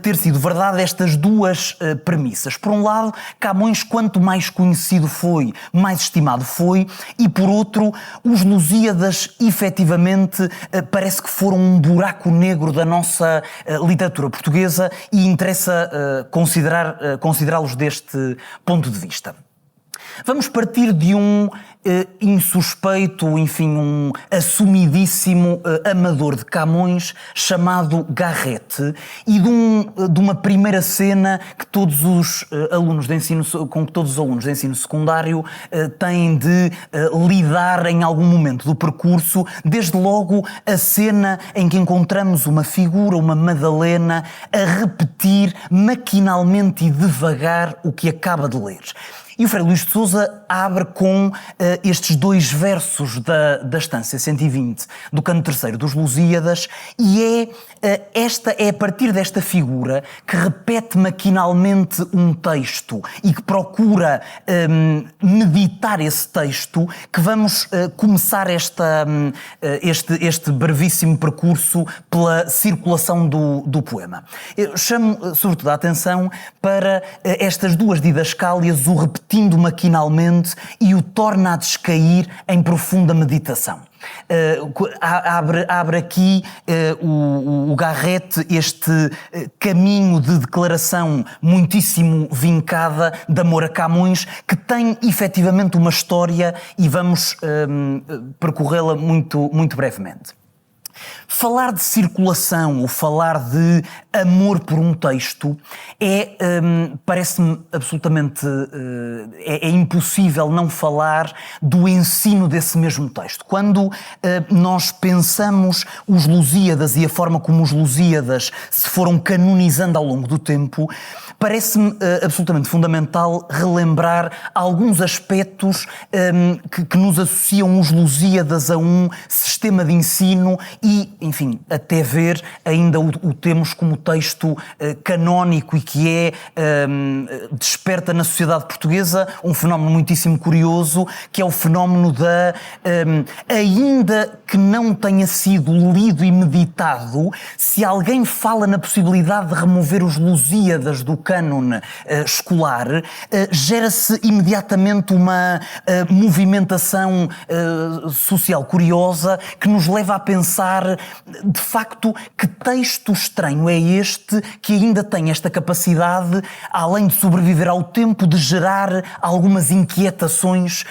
ter sido verdade estas duas premissas. Por um lado, Camões, quanto mais conhecido foi, mais estimado foi, e por outro, os Lusíadas, efetivamente, parece que foram um buraco negro da nossa literatura portuguesa e interessa considerá-los deste ponto de vista. Vamos partir de um insuspeito, enfim, um assumidíssimo amador de Camões chamado Garrett e de uma primeira cena que todos os alunos de ensino, com que todos os alunos de ensino secundário têm de lidar em algum momento do percurso, desde logo a cena em que encontramos uma figura, uma Madalena, a repetir maquinalmente e devagar o que acaba de ler. E o Frei Luís de Sousa abre com estes dois versos da Estância 120 do Canto Terceiro dos Lusíadas, e é a partir desta figura que repete maquinalmente um texto e que procura meditar esse texto que vamos começar este brevíssimo percurso pela circulação do poema. Eu chamo sobretudo a atenção para estas duas didascálias, o repetindo maquinalmente e o torna a descair em profunda meditação. Abre aqui o Garrett este caminho de declaração muitíssimo vincada de amor a Camões, que tem efetivamente uma história e vamos percorrê-la muito, muito brevemente. Falar de circulação ou falar de amor por um texto parece-me absolutamente é impossível não falar do ensino desse mesmo texto. Quando nós pensamos os Lusíadas e a forma como os Lusíadas se foram canonizando ao longo do tempo, parece-me absolutamente fundamental relembrar alguns aspectos que nos associam os Lusíadas a um sistema de ensino e, enfim, até ver ainda o temos como texto canónico e que desperta na sociedade portuguesa um fenómeno muitíssimo curioso, que é o fenómeno da, ainda que não tenha sido lido e meditado, se alguém fala na possibilidade de remover os Lusíadas do cânone escolar, gera-se imediatamente uma movimentação social curiosa que nos leva a pensar, de facto, que texto estranho é este que ainda tem esta capacidade, além de sobreviver ao tempo, de gerar algumas inquietações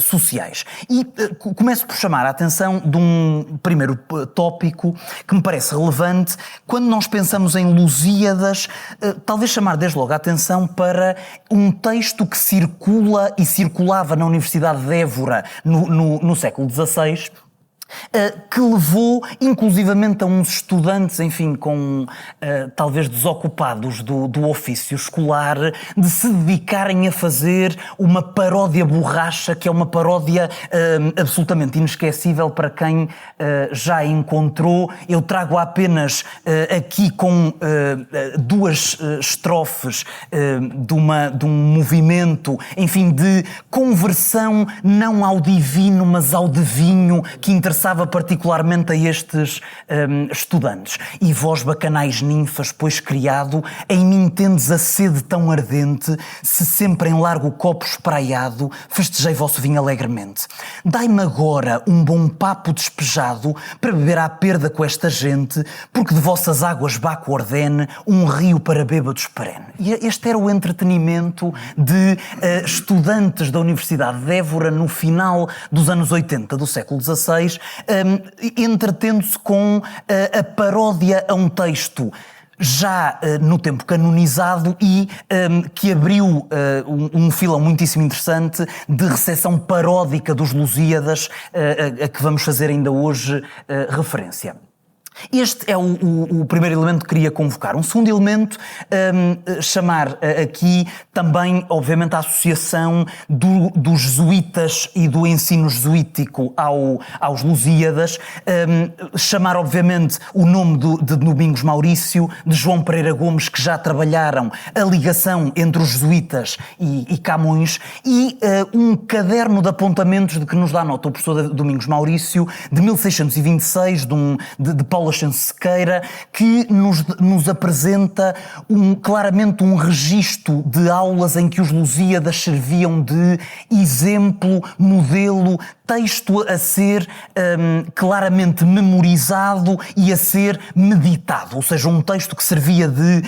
sociais. E começo por chamar a atenção de um primeiro tópico que me parece relevante. Quando nós pensamos em Lusíadas, talvez chamar desde logo a atenção para um texto que circula e circulava na Universidade de Évora no século XVI, que levou inclusivamente a uns estudantes, enfim, talvez desocupados do ofício escolar, de se dedicarem a fazer uma paródia borracha, que é uma paródia absolutamente inesquecível para quem já a encontrou. Eu trago apenas aqui com duas estrofes de um movimento, enfim, de conversão não ao divino, mas ao devinho, que interessava particularmente a estes estudantes. E vós, bacanais ninfas, pois criado, em mim tendes a sede tão ardente, se sempre em largo copo espraiado, festejei vosso vinho alegremente. Dai-me agora um bom papo despejado, para beber à perda com esta gente, porque de vossas águas Baco ordene, um rio para bêbados perene. E este era o entretenimento de estudantes da Universidade de Évora no final dos anos 80 do século XVI, entretendo-se com a paródia a um texto já no tempo canonizado e que abriu um filão muitíssimo interessante de recepção paródica dos Lusíadas, a que vamos fazer ainda hoje referência. Este é o primeiro elemento que queria convocar. Um segundo elemento, chamar aqui também, obviamente, a associação dos jesuítas e do ensino jesuítico aos Lusíadas, chamar, obviamente, o nome de Domingos Maurício, de João Pereira Gomes, que já trabalharam a ligação entre os jesuítas e Camões, e um caderno de apontamentos de que nos dá nota o professor Domingos Maurício, de 1626, de Paulo Sequeira, que nos apresenta claramente um registro de aulas em que os Lusíadas serviam de exemplo, modelo, texto a ser claramente memorizado e a ser meditado, ou seja, um texto que servia de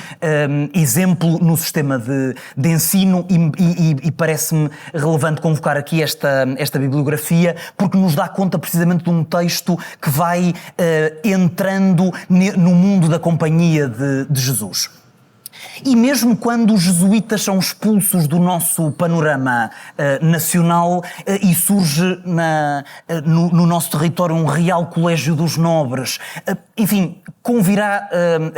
exemplo no sistema de ensino e parece-me relevante convocar aqui esta bibliografia, porque nos dá conta precisamente de um texto que vai entrando no mundo da companhia de Jesus. E mesmo quando os jesuítas são expulsos do nosso panorama nacional e surge no nosso território um Real Colégio dos Nobres, enfim, convirá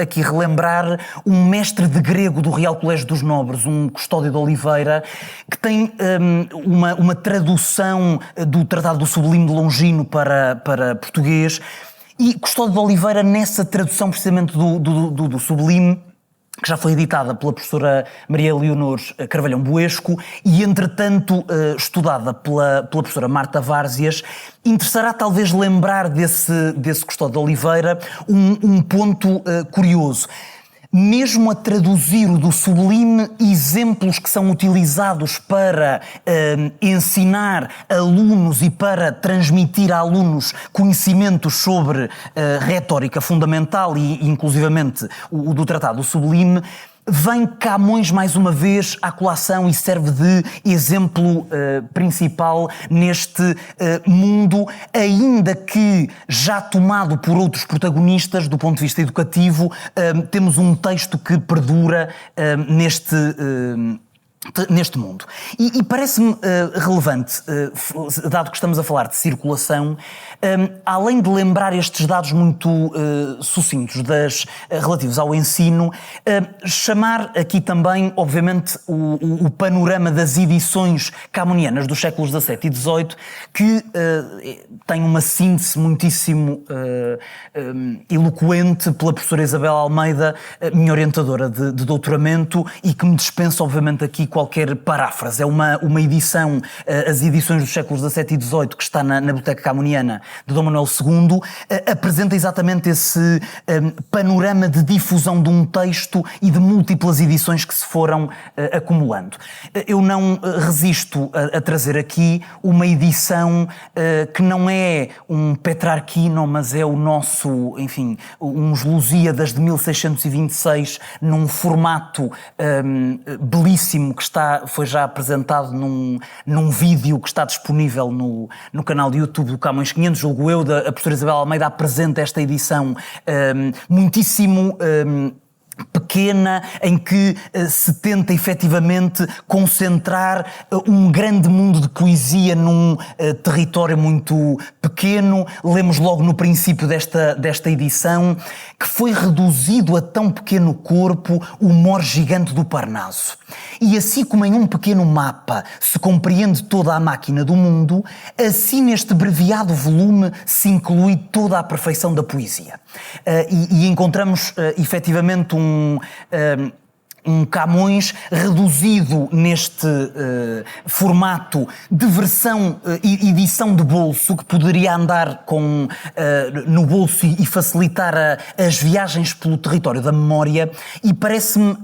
aqui relembrar um mestre de grego do Real Colégio dos Nobres, um Custódio de Oliveira, que tem uma tradução do Tratado do Sublime de Longino para português. E Custódio de Oliveira, nessa tradução precisamente do Sublime, que já foi editada pela professora Maria Leonor Carvalhão Buesco e, entretanto, estudada pela professora Marta Várzeas, interessará talvez lembrar desse Custódio de Oliveira um ponto curioso. Mesmo a traduzir o do Sublime, exemplos que são utilizados para ensinar alunos e para transmitir a alunos conhecimentos sobre retórica fundamental e inclusivamente o do Tratado do Sublime, vem Camões mais uma vez à colação e serve de exemplo principal neste mundo, ainda que já tomado por outros protagonistas do ponto de vista educativo. Temos um texto que perdura neste mundo. E parece-me relevante, dado que estamos a falar de circulação, além de lembrar estes dados muito sucintos relativos ao ensino, chamar aqui também, obviamente, o panorama das edições camonianas dos séculos XVII e XVIII, que tem uma síntese muitíssimo eloquente pela professora Isabel Almeida, minha orientadora de doutoramento, e que me dispensa, obviamente, aqui qualquer paráfrase. É uma edição, as edições dos séculos XVII e XVIII, que está na Biblioteca Camoniana de Dom Manuel II, apresenta exatamente esse panorama de difusão de um texto e de múltiplas edições que se foram acumulando. Eu não resisto a trazer aqui uma edição que não é um Petrarquino, mas é o nosso, enfim, uns Lusíadas de 1626, num formato belíssimo que foi já apresentado num vídeo que está disponível no canal de YouTube do Camões 500, julgo eu, a professora Isabel Almeida apresenta esta edição muitíssimo pequena, em que se tenta efetivamente concentrar um grande mundo de poesia num território muito pequeno. Lemos logo no princípio desta edição que foi reduzido a tão pequeno corpo o mor gigante do Parnaso. E assim como em um pequeno mapa se compreende toda a máquina do mundo, assim neste breviado volume se inclui toda a perfeição da poesia. E encontramos efetivamente um Camões reduzido neste formato de versão, edição de bolso, que poderia andar no bolso e facilitar as viagens pelo território da memória, e parece-me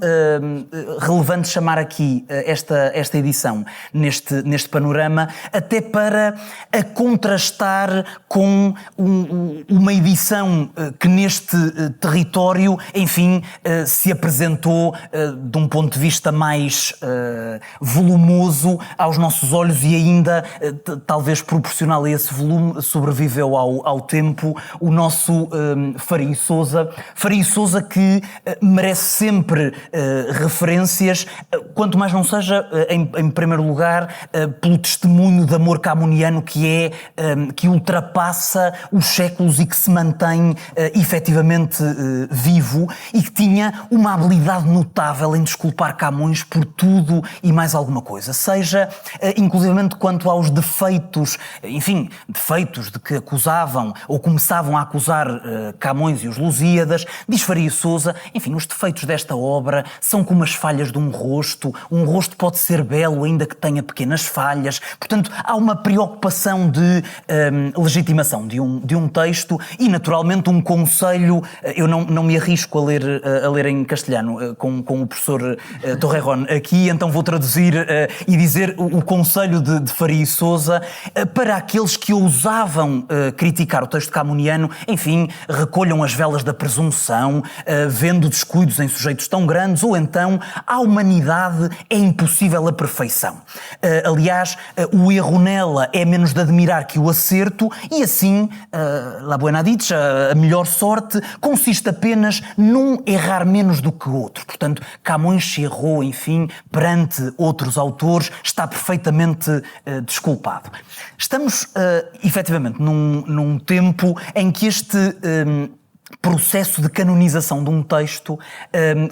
relevante chamar aqui esta edição neste panorama, até para a contrastar com uma edição que neste território, enfim, se apresentou de um ponto de vista mais volumoso aos nossos olhos e ainda, talvez proporcional a esse volume, sobreviveu ao tempo o nosso Faria Sousa. Faria Sousa que merece sempre referências, quanto mais não seja, em primeiro lugar, pelo testemunho de amor camuniano que ultrapassa os séculos e que se mantém efetivamente vivo e que tinha uma habilidade notável em desculpar Camões por tudo e mais alguma coisa, seja inclusivamente quanto aos defeitos, enfim, defeitos de que acusavam ou começavam a acusar Camões e os Lusíadas. Diz Faria Sousa, enfim, os defeitos desta obra são como as falhas de um rosto pode ser belo ainda que tenha pequenas falhas, portanto há uma preocupação de legitimação de um texto e naturalmente um conselho. Eu não me arrisco a ler em castelhano com o professor Torrejón aqui, então vou traduzir e dizer o conselho de Faria Sousa para aqueles que ousavam criticar o texto camuniano. Enfim, recolham as velas da presunção, vendo descuidos em sujeitos tão grandes, ou então à humanidade é impossível a perfeição. Aliás, o erro nela é menos de admirar que o acerto, e assim, la buena dicha, a melhor sorte, consiste apenas num errar menos do que o outro. Portanto, Camões se errou, enfim, perante outros autores, está perfeitamente desculpado. Estamos, efetivamente, num tempo em que este processo de canonização de um texto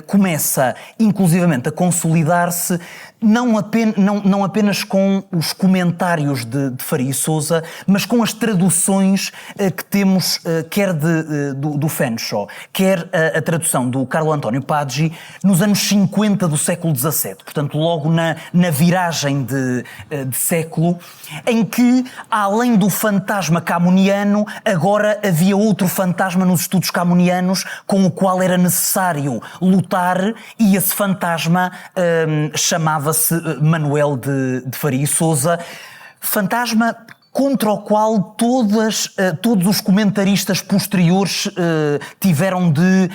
começa, inclusivamente, a consolidar-se não apenas com os comentários de Faria Sousa, mas com as traduções que temos, quer do Fanshawe, quer a tradução do Carlo António Paggi, nos anos 50 do século XVII, portanto logo na viragem de século, em que, além do fantasma camuniano, agora havia outro fantasma nos estudos camunianos com o qual era necessário lutar, e esse fantasma chamava-se Manuel de Faria Sousa, fantasma contra o qual todos os comentaristas posteriores tiveram de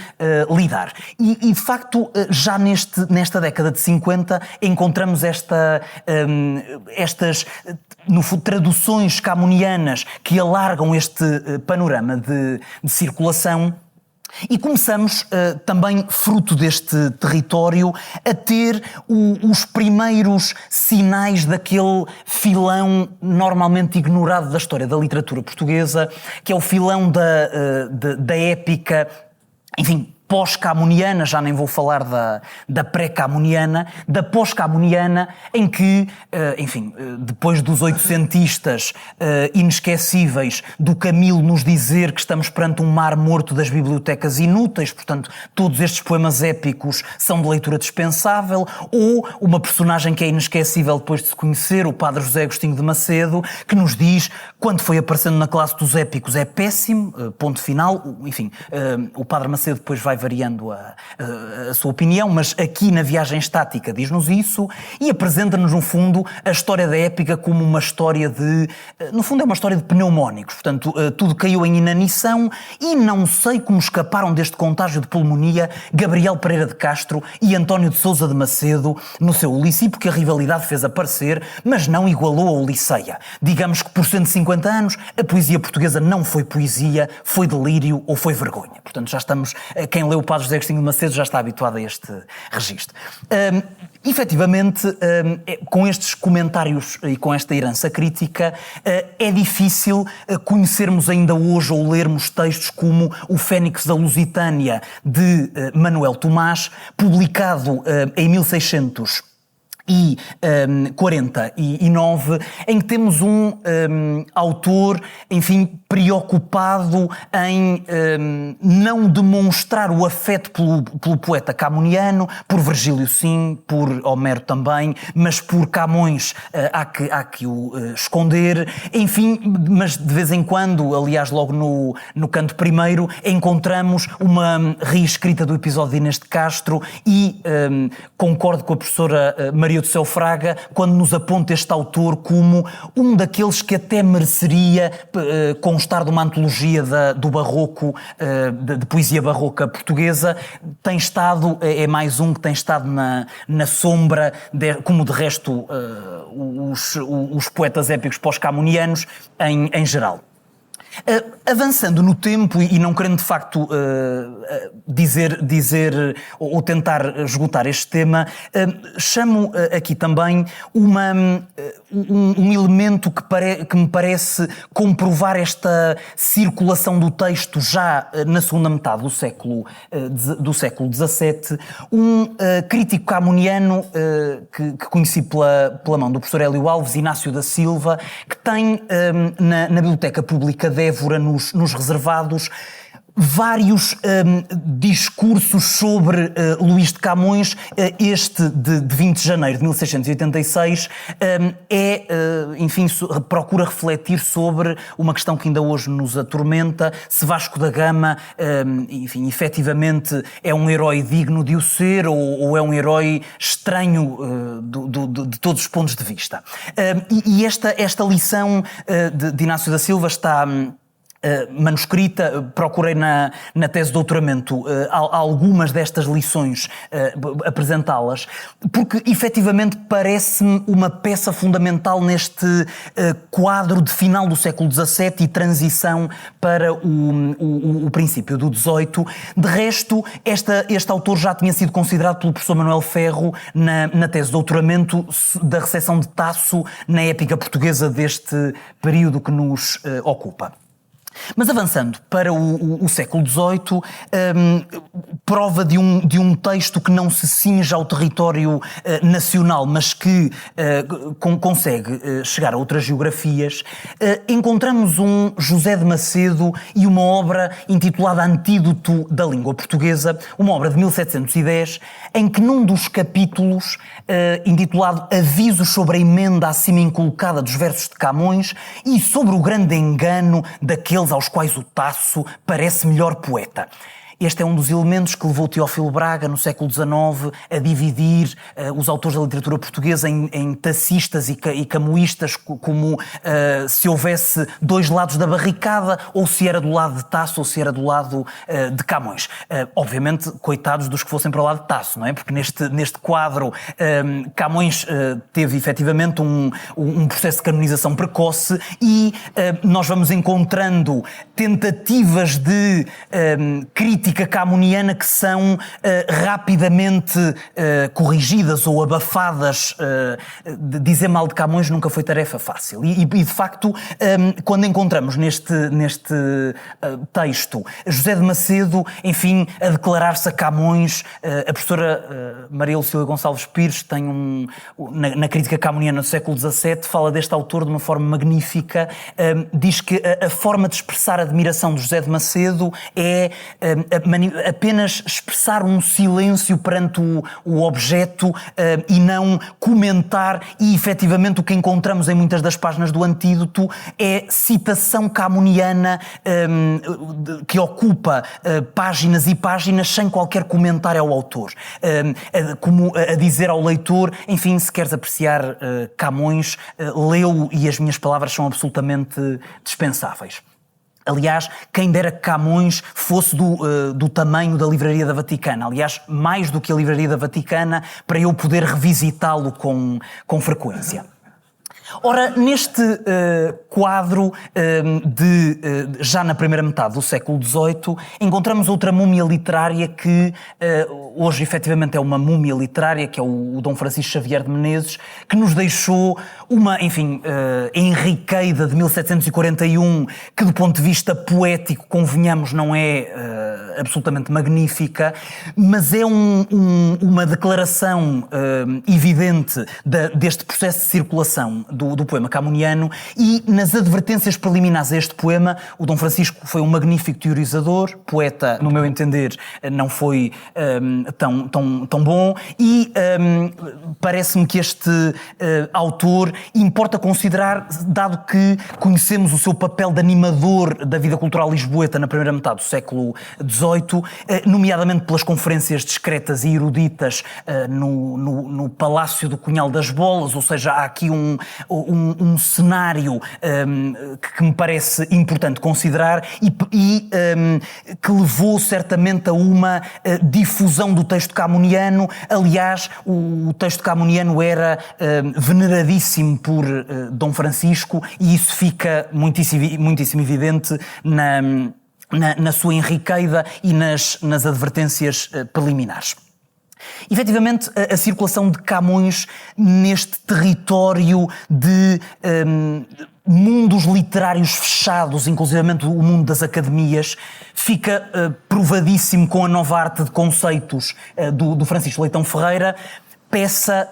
lidar. E de facto, já nesta década de 50, encontramos estas traduções camunianas que alargam este panorama de circulação. E começamos, também fruto deste território, a ter os primeiros sinais daquele filão normalmente ignorado da história da literatura portuguesa, que é o filão da épica, enfim, pós-camuniana, já nem vou falar da pré-camuniana, da pós-camuniana, em que, enfim, depois dos oitocentistas inesquecíveis, do Camilo nos dizer que estamos perante um mar morto das bibliotecas inúteis, portanto, todos estes poemas épicos são de leitura dispensável, ou uma personagem que é inesquecível depois de se conhecer, o padre José Agostinho de Macedo, que nos diz, quando foi aparecendo na classe dos épicos é péssimo, ponto final. Enfim, o padre Macedo depois vai variando a sua opinião, mas aqui na Viagem Estática diz-nos isso e apresenta-nos, no fundo, a história da épica como uma história no fundo é uma história de pneumónicos, portanto, tudo caiu em inanição e não sei como escaparam deste contágio de pulmonia Gabriel Pereira de Castro e António de Sousa de Macedo no seu Ulissi, porque a rivalidade fez aparecer, mas não igualou a Ulisseia. Digamos que por 150 anos a poesia portuguesa não foi poesia, foi delírio ou foi vergonha. Portanto, já estamos, quem leu o padre José Agostinho de Macedo já está habituado a este registro. Efetivamente, com estes comentários e com esta herança crítica, é difícil conhecermos ainda hoje ou lermos textos como o Fênix da Lusitânia, de Manuel Tomás, publicado em 1649, em que temos um autor, enfim, preocupado em não demonstrar o afeto pelo poeta camuniano, por Virgílio sim, por Homero também, mas por Camões há que o esconder, enfim, mas de vez em quando, aliás logo no canto primeiro, encontramos uma reescrita do episódio de Inês de Castro e concordo com a professora Maria Maria do Céu Fraga, quando nos aponta este autor como um daqueles que até mereceria constar de uma antologia do barroco, de poesia barroca portuguesa. Tem estado, é mais um que tem estado na sombra, como de resto os poetas épicos pós-camonianos em geral. Avançando no tempo e não querendo de facto dizer ou tentar esgotar este tema, chamo aqui também um elemento que me parece comprovar esta circulação do texto já na segunda metade do século XVII. Um crítico camoniano que conheci pela mão do professor Hélio Alves, Inácio da Silva, que tem na Biblioteca Pública de Évora, nos reservados, vários discursos sobre Luís de Camões. Este de 20 de janeiro de 1686 enfim, procura refletir sobre uma questão que ainda hoje nos atormenta: se Vasco da Gama, enfim, efetivamente é um herói digno de o ser ou é um herói estranho de todos os pontos de vista. E esta lição de Inácio da Silva está manuscrita. Procurei na tese de doutoramento algumas destas lições apresentá-las, porque efetivamente parece-me uma peça fundamental neste quadro de final do século XVII e transição para o princípio do XVIII. De resto, este autor já tinha sido considerado pelo professor Manuel Ferro na tese de doutoramento da recepção de Tasso na épica portuguesa deste período que nos ocupa. Mas avançando para o século XVIII, prova de um texto que não se cinge ao território nacional, mas que consegue chegar a outras geografias, encontramos um José de Macedo e uma obra intitulada Antídoto da Língua Portuguesa, uma obra de 1710, em que num dos capítulos, intitulado Avisos sobre a emenda acima inculcada dos versos de Camões e sobre o grande engano daqueles aos quais o Tasso parece melhor poeta. Este é um dos elementos que levou Teófilo Braga, no século XIX, a dividir os autores da literatura portuguesa em tassistas e camoístas, como se houvesse dois lados da barricada, ou se era do lado de Tasso ou se era do lado de Camões. Obviamente, coitados dos que fossem para o lado de Tasso, não é? Porque neste quadro Camões teve efetivamente um processo de canonização precoce e nós vamos encontrando tentativas de crítica camoniana que são rapidamente corrigidas ou abafadas. Dizer mal de Camões nunca foi tarefa fácil. E de facto, quando encontramos neste texto José de Macedo, enfim, a declarar-se a Camões, a professora Maria Lucília Gonçalves Pires tem na crítica camoniana do século XVII, fala deste autor de uma forma magnífica. Diz que a forma de expressar a admiração de José de Macedo é apenas expressar um silêncio perante o objeto e não comentar, e efetivamente o que encontramos em muitas das páginas do Antídoto é citação camoniana que ocupa páginas e páginas sem qualquer comentário ao autor, como a dizer ao leitor, enfim, se queres apreciar Camões, lê-o e as minhas palavras são absolutamente dispensáveis. Aliás, quem dera que Camões fosse do tamanho da Livraria da Vaticana. Aliás, mais do que a Livraria da Vaticana, para eu poder revisitá-lo com frequência. Ora, neste quadro já na primeira metade do século XVIII, encontramos outra múmia literária que hoje efetivamente é uma múmia literária, que é o Dom Francisco Xavier de Menezes, que nos deixou uma, enfim, Henriqueida de 1741, que do ponto de vista poético, convenhamos, não é absolutamente magnífica, mas é uma declaração evidente deste processo de circulação do poema camoniano, e nas advertências preliminares a este poema, o Dom Francisco foi um magnífico teorizador, poeta, no meu entender, não foi tão bom, e parece-me que este autor importa considerar, dado que conhecemos o seu papel de animador da vida cultural lisboeta na primeira metade do século XVIII, XVIII, nomeadamente pelas conferências discretas e eruditas no Palácio do Cunhal das Bolas, ou seja, há aqui um cenário que me parece importante considerar e que levou certamente a uma difusão do texto camuniano. Aliás, o texto camuniano era veneradíssimo por Dom Francisco e isso fica muitíssimo evidente na sua enriqueida e nas advertências preliminares. Efetivamente, a circulação de Camões neste território de mundos literários fechados, inclusivamente o mundo das academias, fica provadíssimo com a nova arte de conceitos do Francisco Leitão Ferreira, peça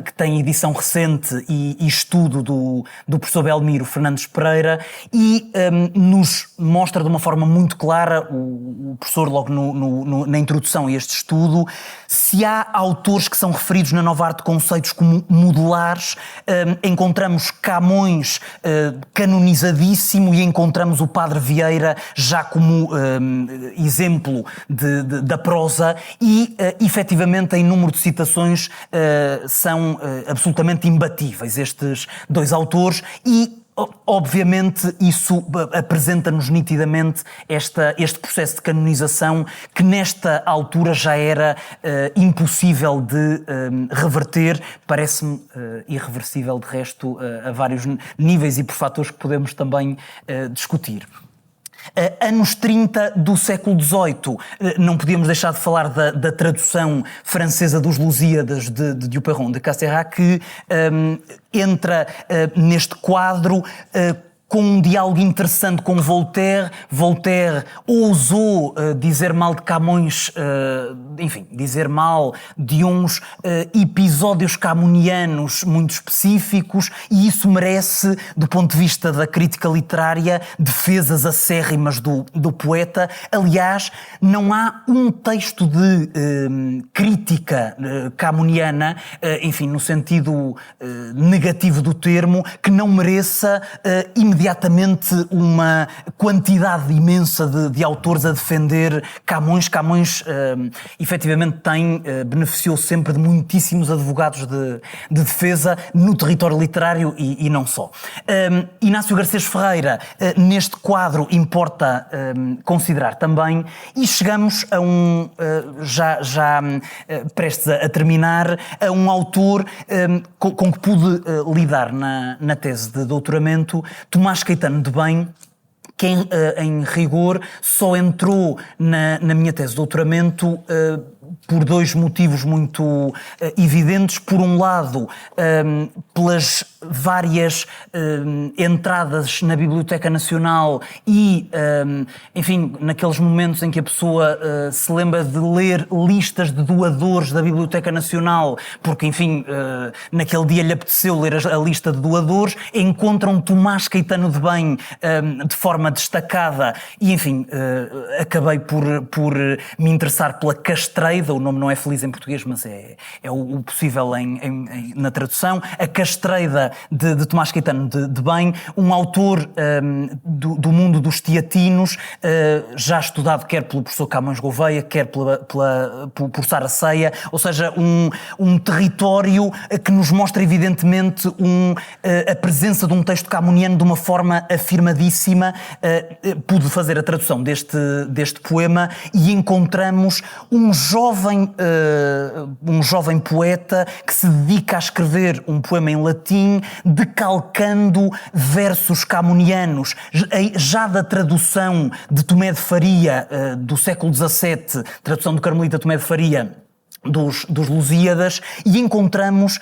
que tem edição recente e estudo do professor Belmiro Fernandes Pereira e nos mostra de uma forma muito clara, o professor logo na introdução a este estudo, se há autores que são referidos na nova arte de conceitos como modulares, encontramos Camões canonizadíssimo e encontramos o Padre Vieira já como exemplo da prosa e efetivamente em número de citações são absolutamente imbatíveis estes dois autores e obviamente isso apresenta-nos nitidamente este processo de canonização que nesta altura já era impossível de reverter, parece-me irreversível de resto a vários níveis e por fatores que podemos também discutir. Anos 30 do século XVIII, não podíamos deixar de falar da tradução francesa dos Lusíadas de Duperron de Casterra, que entra neste quadro com um diálogo interessante com Voltaire. Voltaire ousou dizer mal de Camões, dizer mal de uns episódios camunianos muito específicos e isso merece, do ponto de vista da crítica literária, defesas acérrimas do poeta. Aliás, não há um texto de crítica camuniana, no sentido negativo do termo, que não mereça imediatamente uma quantidade imensa de autores a defender Camões. Camões, efetivamente, beneficiou sempre de muitíssimos advogados de defesa no território literário e não só. Inácio Garcês Ferreira, neste quadro, importa considerar também, e chegamos a já prestes a terminar, a um autor com que pude lidar na tese de doutoramento, Tomás Caetano de Bem, que em rigor só entrou na minha tese de doutoramento por dois motivos muito evidentes. Por um lado, pelas várias entradas na Biblioteca Nacional e, naqueles momentos em que a pessoa se lembra de ler listas de doadores da Biblioteca Nacional, porque, naquele dia lhe apeteceu ler a lista de doadores, encontram Tomás Caetano de Bem de forma destacada e, acabei por me interessar pela Castreida. O nome não é feliz em português, mas é o possível na tradução. A Castreida de Tomás Caetano de Bem, um autor do mundo dos teatinos, já estudado quer pelo professor Camões Gouveia, quer por Sara Ceia, ou seja, um território que nos mostra evidentemente a presença de um texto camoniano de uma forma afirmadíssima. Pude fazer a tradução deste poema e encontramos um jovem poeta que se dedica a escrever um poema em latim, decalcando versos camonianos, já da tradução de Tomé de Faria, do século XVII, tradução do carmelita Tomé de Faria, dos Lusíadas, e encontramos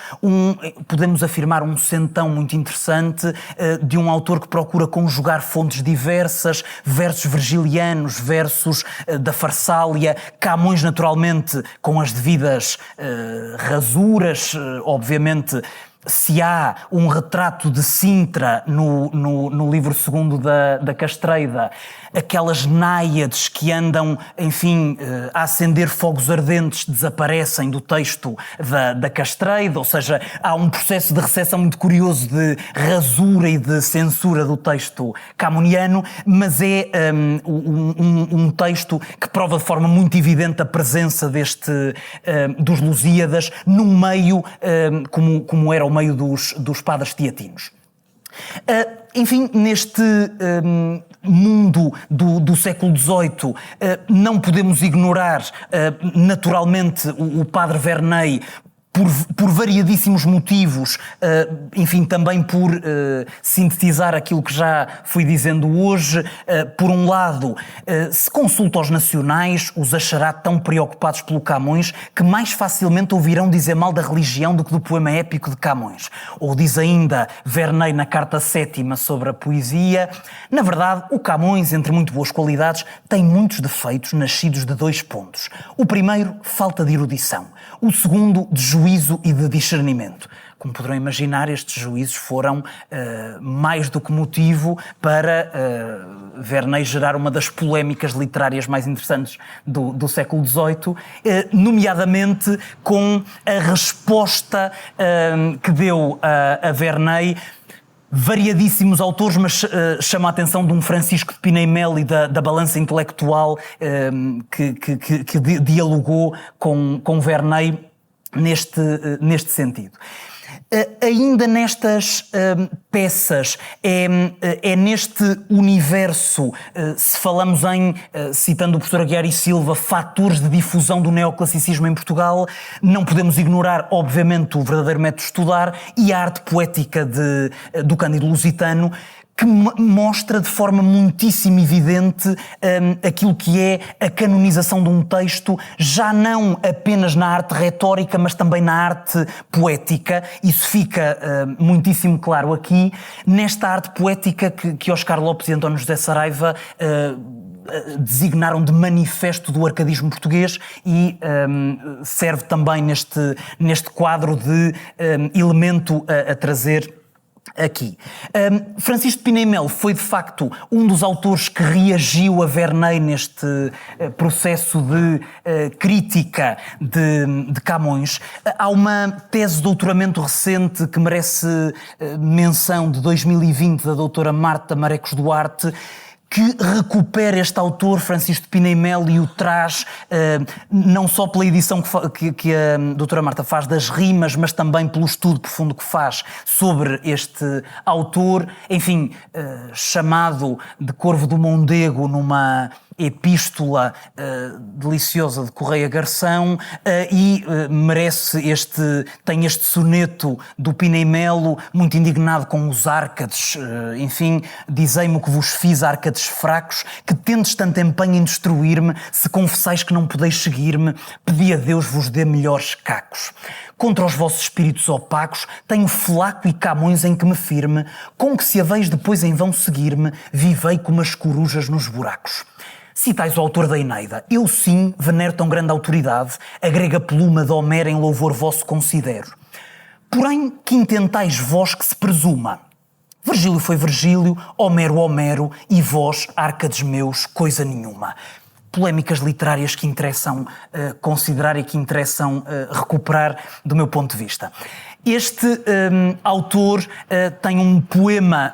podemos afirmar, um centão muito interessante de um autor que procura conjugar fontes diversas, versos virgilianos, versos da Farsália, Camões naturalmente com as devidas rasuras, obviamente se há um retrato de Sintra no livro segundo da Castreida, aquelas náiades que andam, enfim, a acender fogos ardentes desaparecem do texto da Castreida, ou seja, há um processo de recepção muito curioso de rasura e de censura do texto camuniano, mas é um texto que prova de forma muito evidente a presença dos Lusíadas num meio como era o meio dos padres teatinos. Enfim, neste mundo do século XVIII, não podemos ignorar naturalmente o padre Verney, por variadíssimos motivos, enfim, também por sintetizar aquilo que já fui dizendo hoje. Por um lado, se consulta aos nacionais, os achará tão preocupados pelo Camões que mais facilmente ouvirão dizer mal da religião do que do poema épico de Camões. Ou diz ainda Verney na carta 7ª sobre a poesia: na verdade, o Camões, entre muito boas qualidades, tem muitos defeitos nascidos de 2 pontos. O primeiro, falta de erudição. O segundo, de juízo e de discernimento. Como poderão imaginar, estes juízos foram mais do que motivo para Verney gerar uma das polémicas literárias mais interessantes do século XVIII, nomeadamente com a resposta que deu a Verney. Variadíssimos autores, mas chama a atenção de um Francisco de Pina e Mel e da balança intelectual que dialogou com Verney neste sentido. Ainda nestas peças, é neste universo, se falamos citando o professor Aguiar e Silva, fatores de difusão do neoclassicismo em Portugal, não podemos ignorar, obviamente, o verdadeiro método de estudar e a arte poética do Cândido Lusitano, que mostra de forma muitíssimo evidente aquilo que é a canonização de um texto, já não apenas na arte retórica, mas também na arte poética. Isso fica muitíssimo claro aqui, nesta arte poética que Oscar Lopes e António José Saraiva designaram de manifesto do arcadismo português e serve também neste quadro de elemento a trazer aqui. Francisco de Pina e Mel foi de facto um dos autores que reagiu a Verney neste processo de crítica de Camões. Há uma tese de doutoramento recente que merece menção, de 2020, da doutora Marta Marecos Duarte, que recupera este autor, Francisco de Pina e Mel, e o traz não só pela edição que a doutora Marta faz das rimas, mas também pelo estudo profundo que faz sobre este autor, enfim, chamado de Corvo do Mondego numa epístola deliciosa de Correia Garção, e tem este soneto do Pina e Melo, muito indignado com os árcades, enfim, dizei-me o que vos fiz, árcades fracos, que tendes tanto empenho em destruir-me, se confessais que não podeis seguir-me, pedi a Deus vos dê melhores cacos. Contra os vossos espíritos opacos tenho Flaco e Camões em que me firme, com que se haveis depois em vão seguir-me, vivei como as corujas nos buracos. Citais o autor da Eneida. Eu sim venero tão grande autoridade, a grega pluma de Homero em louvor vosso considero. Porém, que intentais vós que se presuma? Virgílio foi Virgílio, Homero, Homero, e vós, árcades meus, coisa nenhuma. Polémicas literárias que interessam considerar e que interessam recuperar do meu ponto de vista. Este autor tem um poema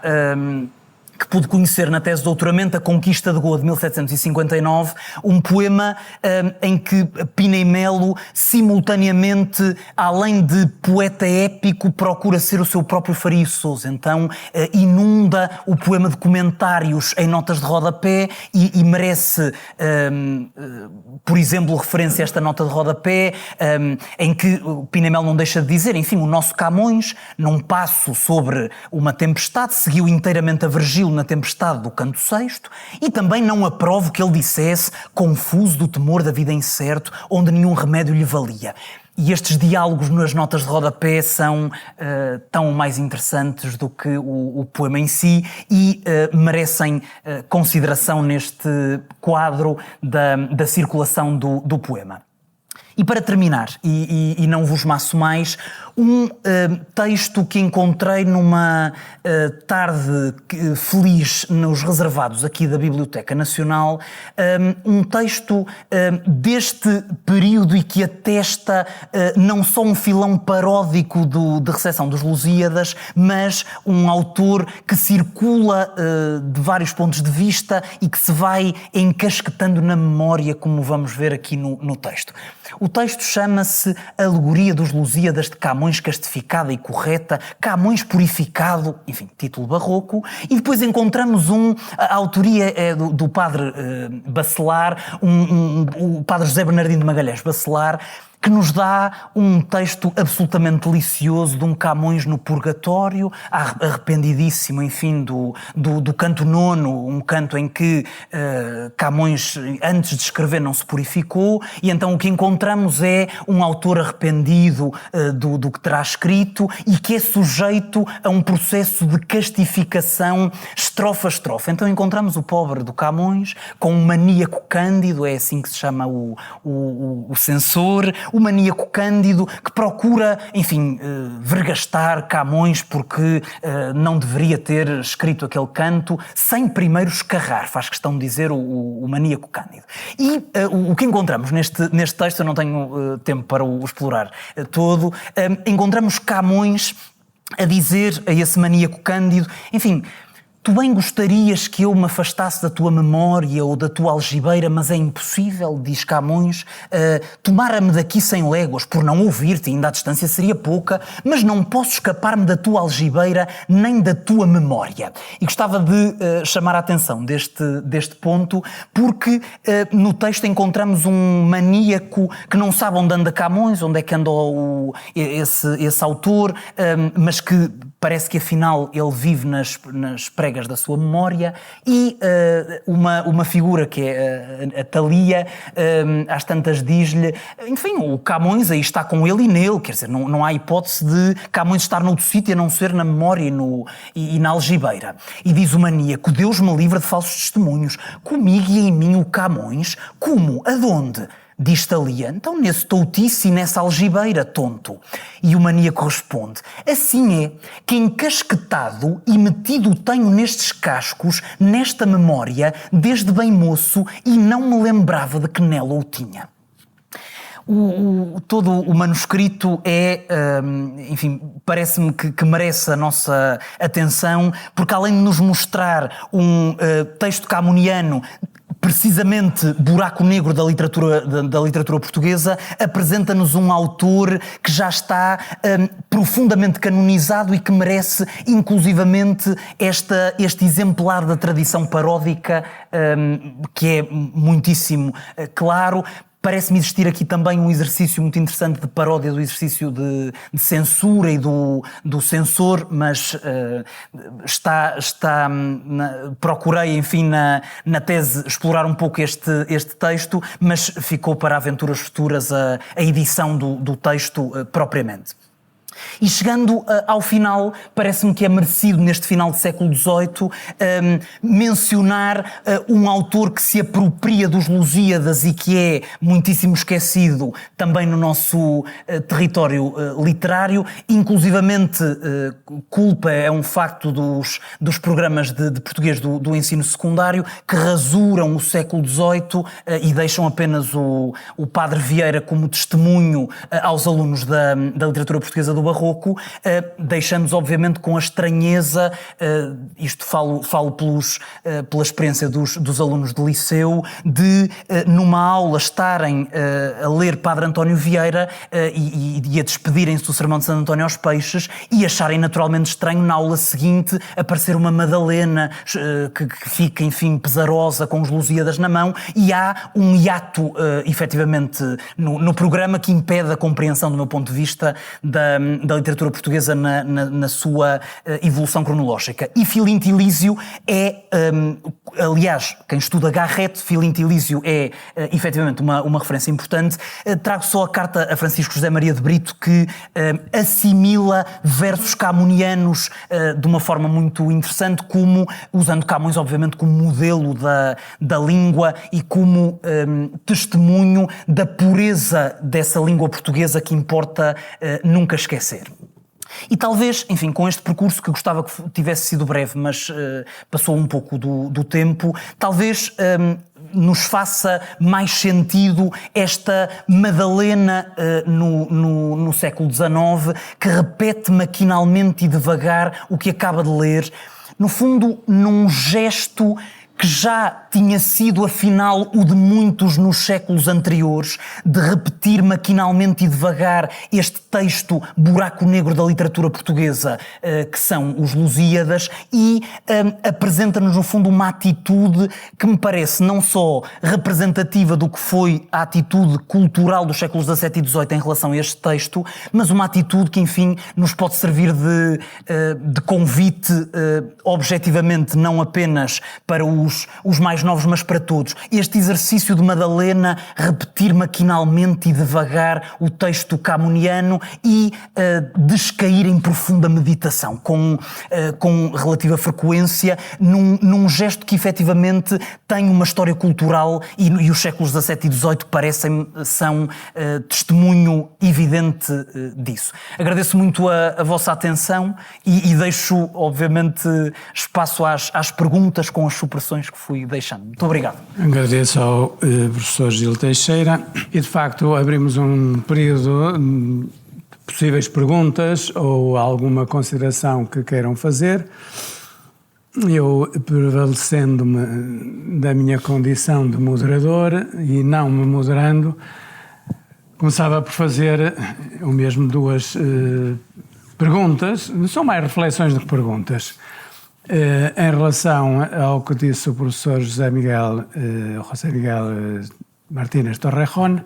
que pude conhecer na tese de doutoramento, A Conquista de Goa, de 1759, um poema em que Pina e Melo, simultaneamente, além de poeta épico, procura ser o seu próprio Faria Sousa. Então, inunda o poema de comentários em notas de rodapé e merece, por exemplo, referência a esta nota de rodapé, em que Pina e Melo não deixa de dizer, enfim, o nosso Camões, num passo sobre uma tempestade, seguiu inteiramente a Virgílio na tempestade do canto sexto, e também não aprovo que ele dissesse, confuso do temor da vida incerto, onde nenhum remédio lhe valia. E estes diálogos nas notas de rodapé são tão mais interessantes do que o poema em si e merecem consideração neste quadro da circulação do poema. E para terminar, e não vos maço mais, um texto que encontrei numa tarde feliz nos reservados aqui da Biblioteca Nacional, um texto deste período e que atesta não só um filão paródico de recepção dos Lusíadas, mas um autor que circula de vários pontos de vista e que se vai encasquetando na memória, como vamos ver aqui no texto. O texto chama-se Alegoria dos Lusíadas de Camões Castificada e Correta, Camões Purificado, enfim, título barroco, e depois encontramos a autoria é do padre Bacelar, o padre José Bernardino de Magalhães Bacelar, que nos dá um texto absolutamente delicioso de um Camões no purgatório, arrependidíssimo, enfim, do canto nono, um canto em que Camões, antes de escrever, não se purificou, e então o que encontramos é um autor arrependido do que terá escrito e que é sujeito a um processo de castificação estrofe a estrofe. Então encontramos o pobre do Camões com um maníaco cândido, é assim que se chama o censor, o maníaco cândido que procura, enfim, vergastar Camões porque não deveria ter escrito aquele canto sem primeiro escarrar, faz questão de dizer o maníaco cândido. E o que encontramos neste texto, eu não tenho tempo para o explorar todo, encontramos Camões a dizer a esse maníaco cândido, enfim, tu bem gostarias que eu me afastasse da tua memória ou da tua algibeira, mas é impossível, diz Camões, tomara-me daqui 100 léguas por não ouvir-te, ainda a distância seria pouca, mas não posso escapar-me da tua algibeira nem da tua memória. E gostava de chamar a atenção deste ponto, porque no texto encontramos um maníaco que não sabe onde anda Camões, onde é que anda esse autor, mas que parece que afinal ele vive nas pregas da sua memória, e uma figura que é a Thalia, às tantas diz-lhe, enfim, o Camões aí está com ele e nele, quer dizer, não há hipótese de Camões estar noutro sítio a não ser na memória e na algibeira. E diz o maníaco, Deus me livra de falsos testemunhos, comigo e em mim o Camões, como, aonde? Diz Thalia, então nesse toutice e nessa algibeira, tonto. E o maníaco responde, assim é que encasquetado e metido tenho nestes cascos, nesta memória, desde bem moço, e não me lembrava de que nela o tinha. Todo o manuscrito enfim, parece-me que merece a nossa atenção, porque além de nos mostrar um texto camoniano precisamente buraco negro da literatura portuguesa, apresenta-nos um autor que já está profundamente canonizado e que merece inclusivamente este exemplar da tradição paródica, que é muitíssimo claro. Parece-me existir aqui também um exercício muito interessante de paródia do exercício de censura e do censor, mas procurei, enfim, na tese explorar um pouco este texto, mas ficou para aventuras futuras a edição do texto propriamente. E chegando ao final, parece-me que é merecido neste final do século XVIII mencionar um autor que se apropria dos Lusíadas e que é muitíssimo esquecido também no nosso território literário, inclusivamente culpa é um facto dos programas de português do ensino secundário que rasuram o século XVIII e deixam apenas o Padre Vieira como testemunho aos alunos da literatura portuguesa do Barroco, deixando-nos obviamente com a estranheza, isto falo pela experiência dos alunos de liceu, de numa aula estarem a ler Padre António Vieira e a despedirem-se do Sermão de Santo António aos Peixes e acharem naturalmente estranho na aula seguinte aparecer uma Madalena que fica, enfim, pesarosa com os Lusíadas na mão, e há um hiato efetivamente no programa que impede a compreensão, do meu ponto de vista, da literatura portuguesa na sua evolução cronológica. E Filintilísio é, aliás, quem estuda Garrett, Filintilísio é efetivamente uma referência importante. Trago só a carta a Francisco José Maria de Brito, que assimila versos camunianos de uma forma muito interessante, como usando Camões, obviamente, como modelo da língua e como testemunho da pureza dessa língua portuguesa que importa nunca esquecer. E talvez, enfim, com este percurso, que gostava que tivesse sido breve, mas passou um pouco do tempo, talvez nos faça mais sentido esta Madalena no século XIX, que repete maquinalmente e devagar o que acaba de ler, no fundo, num gesto que já tinha sido, afinal, o de muitos nos séculos anteriores, de repetir maquinalmente e devagar este texto buraco negro da literatura portuguesa, que são os Lusíadas, e apresenta-nos, no fundo, uma atitude que me parece não só representativa do que foi a atitude cultural dos séculos XVII e XVIII em relação a este texto, mas uma atitude que, enfim, nos pode servir de convite, objetivamente, não apenas para os mais novos, mas para todos. Este exercício de Madalena, repetir maquinalmente e devagar o texto camuniano e descair em profunda meditação, com relativa frequência, num gesto que efetivamente tem uma história cultural e os séculos XVII e XVIII são testemunho evidente disso. Agradeço muito a vossa atenção e deixo, obviamente, espaço às perguntas com as supressões que fui deixando. Muito obrigado. Agradeço ao professor Gil Teixeira e, de facto, abrimos um período de possíveis perguntas ou alguma consideração que queiram fazer. Eu, prevalecendo-me da minha condição de moderador e não me moderando, começava por fazer o mesmo duas perguntas, são mais reflexões do que perguntas. Em relação ao que disse o professor José Miguel Martínez Torrejón,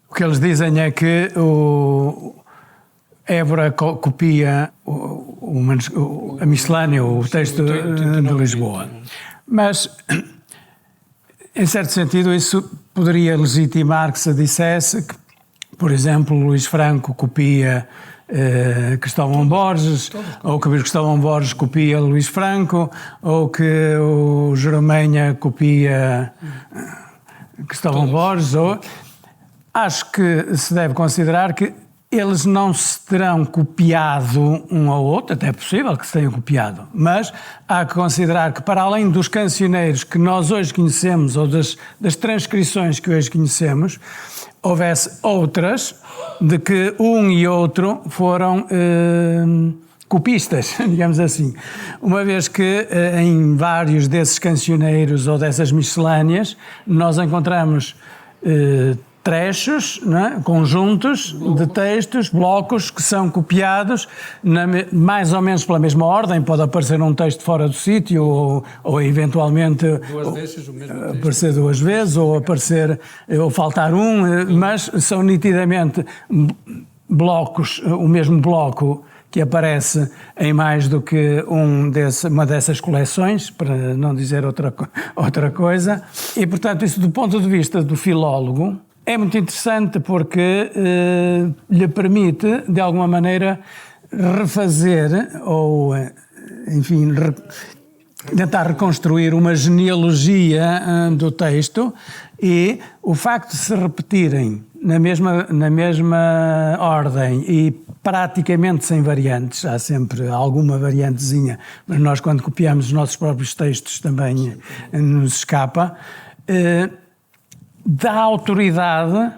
o que eles dizem é que o Évora copia a miscelânea, o texto de Lisboa. Mas, em certo sentido, isso poderia legitimar que se dissesse que, por exemplo, Luís Franco copia Cristóvão Borges, ou que Cristóvão Borges copia Luís Franco, ou que o Jeromenha copia Cristóvão Borges. Acho que se deve considerar que eles não se terão copiado um ao outro, até é possível que se tenham copiado, mas há que considerar que, para além dos cancioneiros que nós hoje conhecemos, ou das transcrições que hoje conhecemos, houvesse outras de que um e outro foram copistas, digamos assim. Uma vez que em vários desses cancioneiros ou dessas miscelâneas nós encontramos trechos, não é? Conjuntos de textos, blocos que são copiados mais ou menos pela mesma ordem. Pode aparecer um texto fora do sítio ou eventualmente aparecer duas vezes ou faltar mas são nitidamente blocos, o mesmo bloco que aparece em mais do que uma dessas coleções, para não dizer outra coisa. E, portanto, isso do ponto de vista do filólogo é muito interessante porque lhe permite, de alguma maneira, refazer ou, enfim, tentar reconstruir uma genealogia do texto, e o facto de se repetirem na mesma ordem e praticamente sem variantes, há sempre alguma variantezinha, mas nós, quando copiamos os nossos próprios textos, também nos escapa, dá autoridade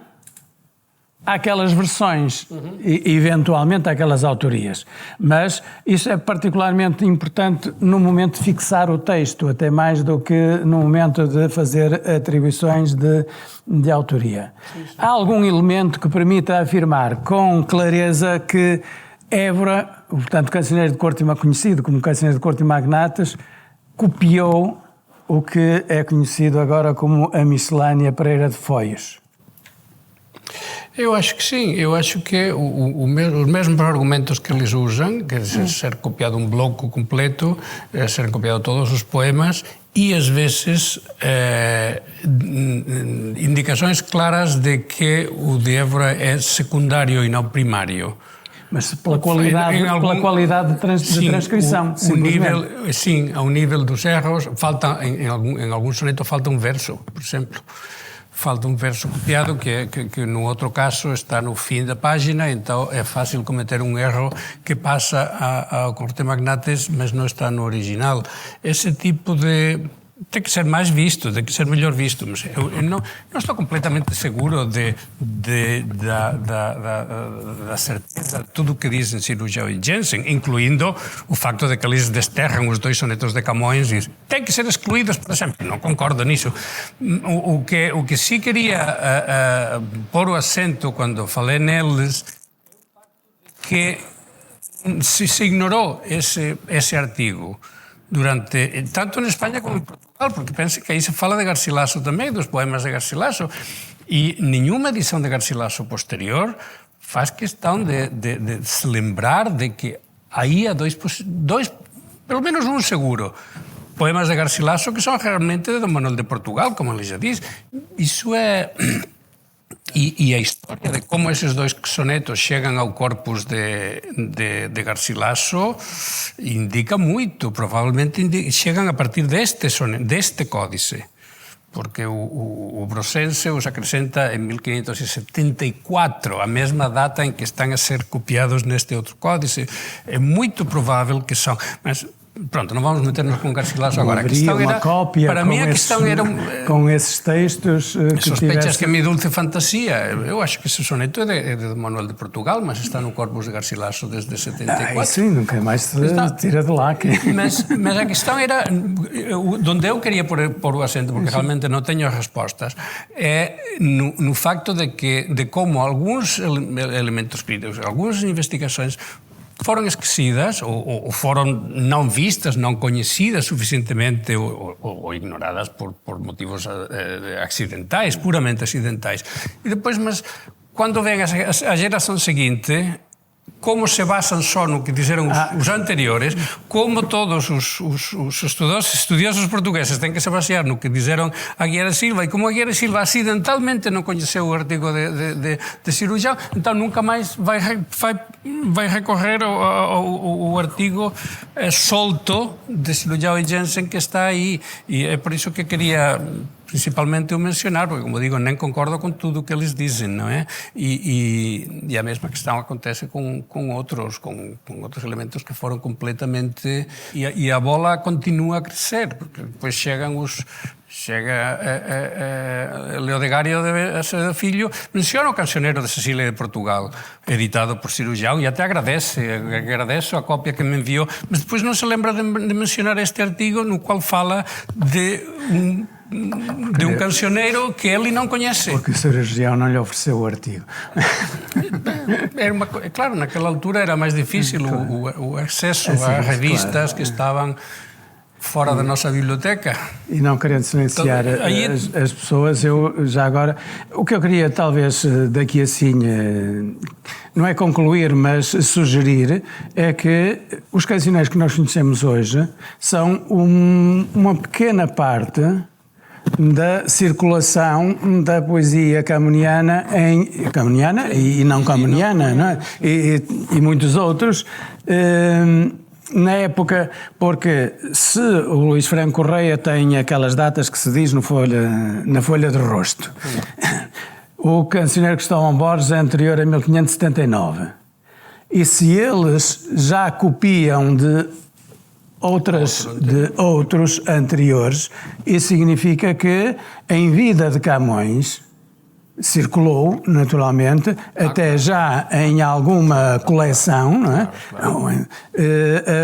àquelas versões e eventualmente àquelas autorias. Mas isso é particularmente importante no momento de fixar o texto, até mais do que no momento de fazer atribuições de autoria. Há algum elemento que permita afirmar com clareza que Évora, portanto, cancioneiro de corte conhecido como cancioneiro de corte e magnatas, copiou o que é conhecido agora como a miscelânea Pereira de Foios? Eu acho que sim, eu acho que os mesmos argumentos que eles usam, que é ser copiado um bloco completo, ser copiado todos os poemas, e às vezes indicações claras de que o de Évora é secundário e não primário. Mas pela qualidade, pela qualidade de transcrição. Ao nível dos erros, falta, em algum soneto falta um verso, por exemplo. Falta um verso copiado que no outro caso está no fim da página, então é fácil cometer um erro que passa ao Corte Magnates, mas não está no original. Esse tipo de... tem que ser mais visto, tem que ser melhor visto, mas eu não estou completamente seguro da certeza de tudo o que dizem Cirurgião e Jensen, incluindo o facto de que eles desterram os 2 sonetos de Camões e têm que ser excluídos, por exemplo. Não concordo nisso. O que sí queria pôr o acento quando falei neles, que se ignorou esse artigo durante, tanto en España como en Portugal, porque pense que aí se fala de Garcilaso tamén, dos poemas de Garcilaso, e nenhuma edição de Garcilaso posterior faz questão de se lembrar de que aí há dois, pelo menos um seguro, poemas de Garcilaso que são realmente de Dom Manuel de Portugal, como ele já diz. Isso é... E a história de como esses 2 sonetos chegam ao corpus de Garcilaso indica muito. Provavelmente chegam a partir deste códice, porque o Brossense os acrescenta em 1574, a mesma data em que estão a ser copiados neste outro códice. É muito provável que são... Mas, pronto, não vamos meter-nos com Garcilaso agora. A questão era, cópia para mim a questão era com esses textos que sospechas que é Mi Dulce Fantasia. Eu acho que esse soneto é de Manuel de Portugal, mas está no corpus de Garcilaso desde 74. Sim, nunca mais se tira de lá. Mas a questão era, onde eu queria pôr o acento, porque realmente não tenho respostas, é no facto de como alguns elementos críticos, algumas investigações foram esquecidas ou foram não vistas, não conhecidas suficientemente ou ignoradas por motivos acidentais, puramente acidentais. E depois, mas quando vem a geração seguinte, como se basam só no que disseram os anteriores, como todos os estudiosos portugueses têm que se basear no que disseram Aguiar e Silva, e como Aguiar e Silva acidentalmente não conheceu o artigo de Cirurgião, então nunca mais vai recorrer ao artigo solto de Cirurgião e Jensen que está aí, e é por isso que queria principalmente o mencionar, porque, como digo, nem concordo com tudo o que eles dizem, não é? E a mesma questão acontece com outros elementos que foram completamente... E a bola continua a crescer, porque depois chega Leodegário de Acevedo Filho, menciona o Cancioneiro de Cecília de Portugal, editado por Cirurgião, e até agradeço a cópia que me enviou, mas depois não se lembra de mencionar este artigo no qual fala de um cancioneiro que ele não conhece. Porque o Cirurgião não lhe ofereceu o artigo. Claro, naquela altura era mais difícil o acesso a revistas que estavam fora da nossa biblioteca. E não querendo silenciar as pessoas, eu já agora... O que eu queria talvez daqui assim, não é concluir, mas sugerir, é que os cancioneiros que nós conhecemos hoje são uma pequena parte da circulação da poesia camoniana e não camoniana, não é? E muitos outros, na época, porque se o Luís Franco Correia tem aquelas datas que se diz na folha de rosto, o cancioneiro Cristóvão Borges é anterior a 1579, e se eles já copiam de outros anteriores, isso significa que em vida de Camões circulou, naturalmente, até já em alguma coleção, não é?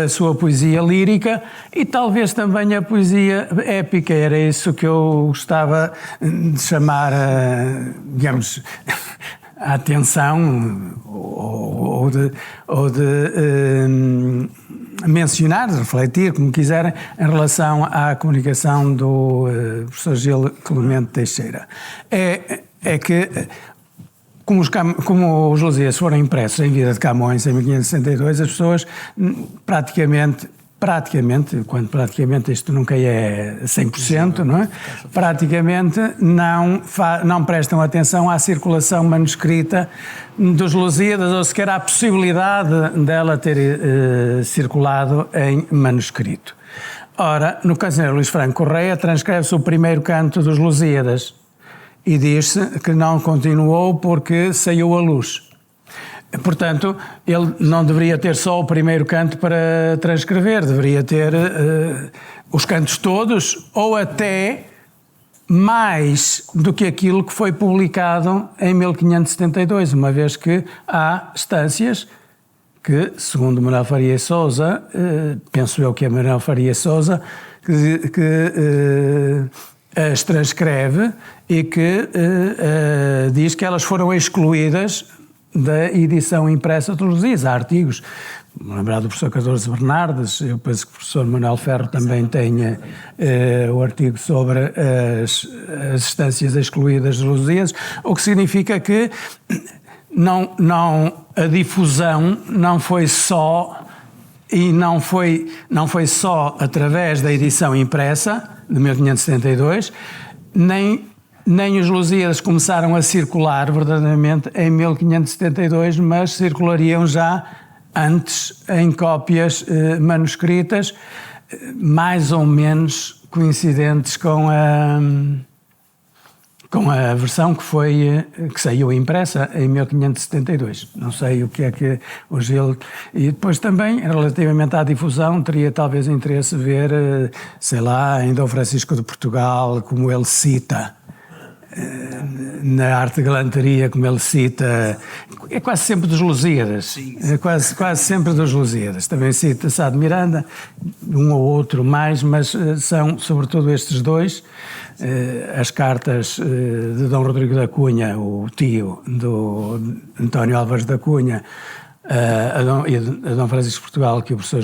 A sua poesia lírica e talvez também a poesia épica. Era isso que eu gostava de chamar, digamos, a atenção ou de mencionar, de refletir, como quiserem, em relação à comunicação do professor Gil Clemente Teixeira. É que como os Lusíadas foram impressos em Vila de Camões em 1562, as pessoas praticamente, quando praticamente isto nunca é 100%, não é? Praticamente não prestam atenção à circulação manuscrita dos Lusíadas, ou sequer à possibilidade dela ter circulado em manuscrito. Ora, no cancioneiro Luís Franco Correia transcreve-se o primeiro canto dos Lusíadas e diz-se que não continuou porque saiu à luz. Portanto, ele não deveria ter só o primeiro canto para transcrever, deveria ter os cantos todos, ou até mais do que aquilo que foi publicado em 1572, uma vez que há estâncias que, segundo Manuel Faria Sousa, penso eu que é Manuel Faria Sousa, que as transcreve e que diz que elas foram excluídas da edição impressa dos Lusíadas. Há artigos, me lembrar do professor Cardoso Bernardes, eu penso que o professor Manuel Ferro também tenha o artigo sobre as estâncias excluídas dos Lusíadas, o que significa que a difusão não foi só através da edição impressa de 1572, nem os Lusíadas começaram a circular verdadeiramente em 1572, mas circulariam já antes em cópias manuscritas, mais ou menos coincidentes com a versão que saiu impressa em 1572. Não sei o que é que o Gil... E depois também, relativamente à difusão, teria talvez interesse ver, sei lá, em Dom Francisco de Portugal, como ele cita, na arte de galanteria, como ele cita, é quase sempre dos Lusíadas, é quase sempre dos Lusíadas. Também cita Sá de Miranda, um ou outro mais, mas são sobretudo estes dois. As cartas de Dom Rodrigo da Cunha, o tio do António Álvares da Cunha, a Dom Francisco de Portugal, que o professor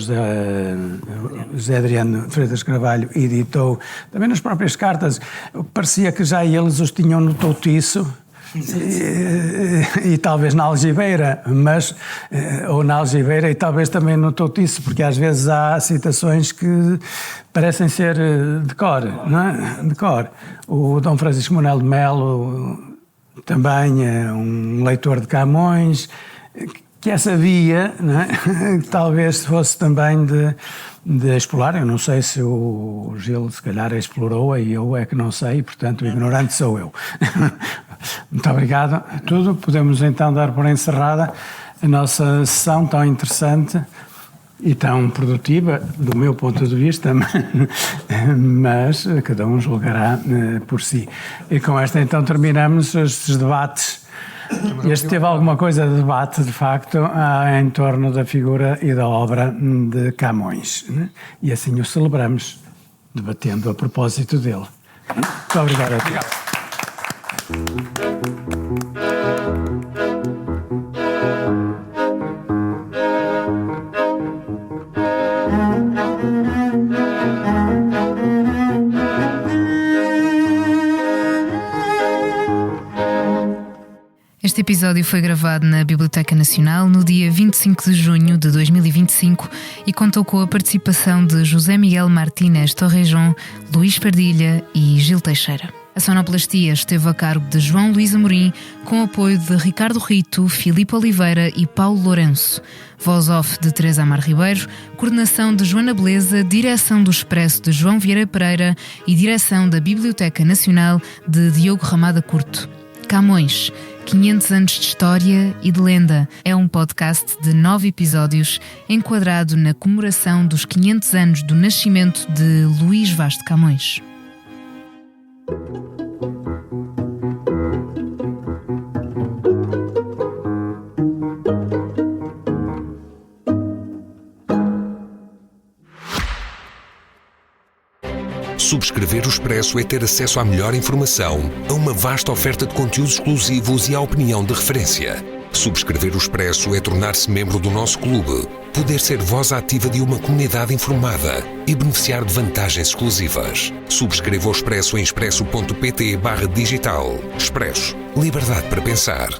José Adriano Freitas Carvalho editou, também nas próprias cartas, parecia que já eles os tinham no toutiço, e talvez na algibeira, ou na algibeira e talvez também no toutiço, porque às vezes há citações que parecem ser de cor, não é? De cor. O Dom Francisco Manuel de Melo também é um leitor de Camões, que essa via, não é? Talvez fosse também de explorar. Eu não sei se o Gil se calhar explorou, e eu é que não sei, portanto o ignorante sou eu. Muito obrigado a tudo. Podemos então dar por encerrada a nossa sessão tão interessante e tão produtiva, do meu ponto de vista, mas cada um julgará por si. E com esta então terminamos estes debates. Este teve alguma coisa de debate, de facto, em torno da figura e da obra de Camões, né? E assim o celebramos, debatendo a propósito dele. Muito obrigado a todos. Este episódio foi gravado na Biblioteca Nacional no dia 25 de junho de 2025 e contou com a participação de José Miguel Martínez Torrejón, Luís Pardilha e Gil Teixeira. A sonoplastia esteve a cargo de João Luís Amorim, com apoio de Ricardo Rito, Filipe Oliveira e Paulo Lourenço. Voz off de Teresa Amar Ribeiro, coordenação de Joana Beleza, direção do Expresso de João Vieira Pereira e direção da Biblioteca Nacional de Diogo Ramada Curto. Camões, 500 anos de história e de lenda, é um podcast de 9 episódios enquadrado na comemoração dos 500 anos do nascimento de Luís Vaz de Camões. Subscrever o Expresso é ter acesso à melhor informação, a uma vasta oferta de conteúdos exclusivos e à opinião de referência. Subscrever o Expresso é tornar-se membro do nosso clube, poder ser voz ativa de uma comunidade informada e beneficiar de vantagens exclusivas. Subscreva o Expresso em expresso.pt/digital. Expresso. Liberdade para pensar.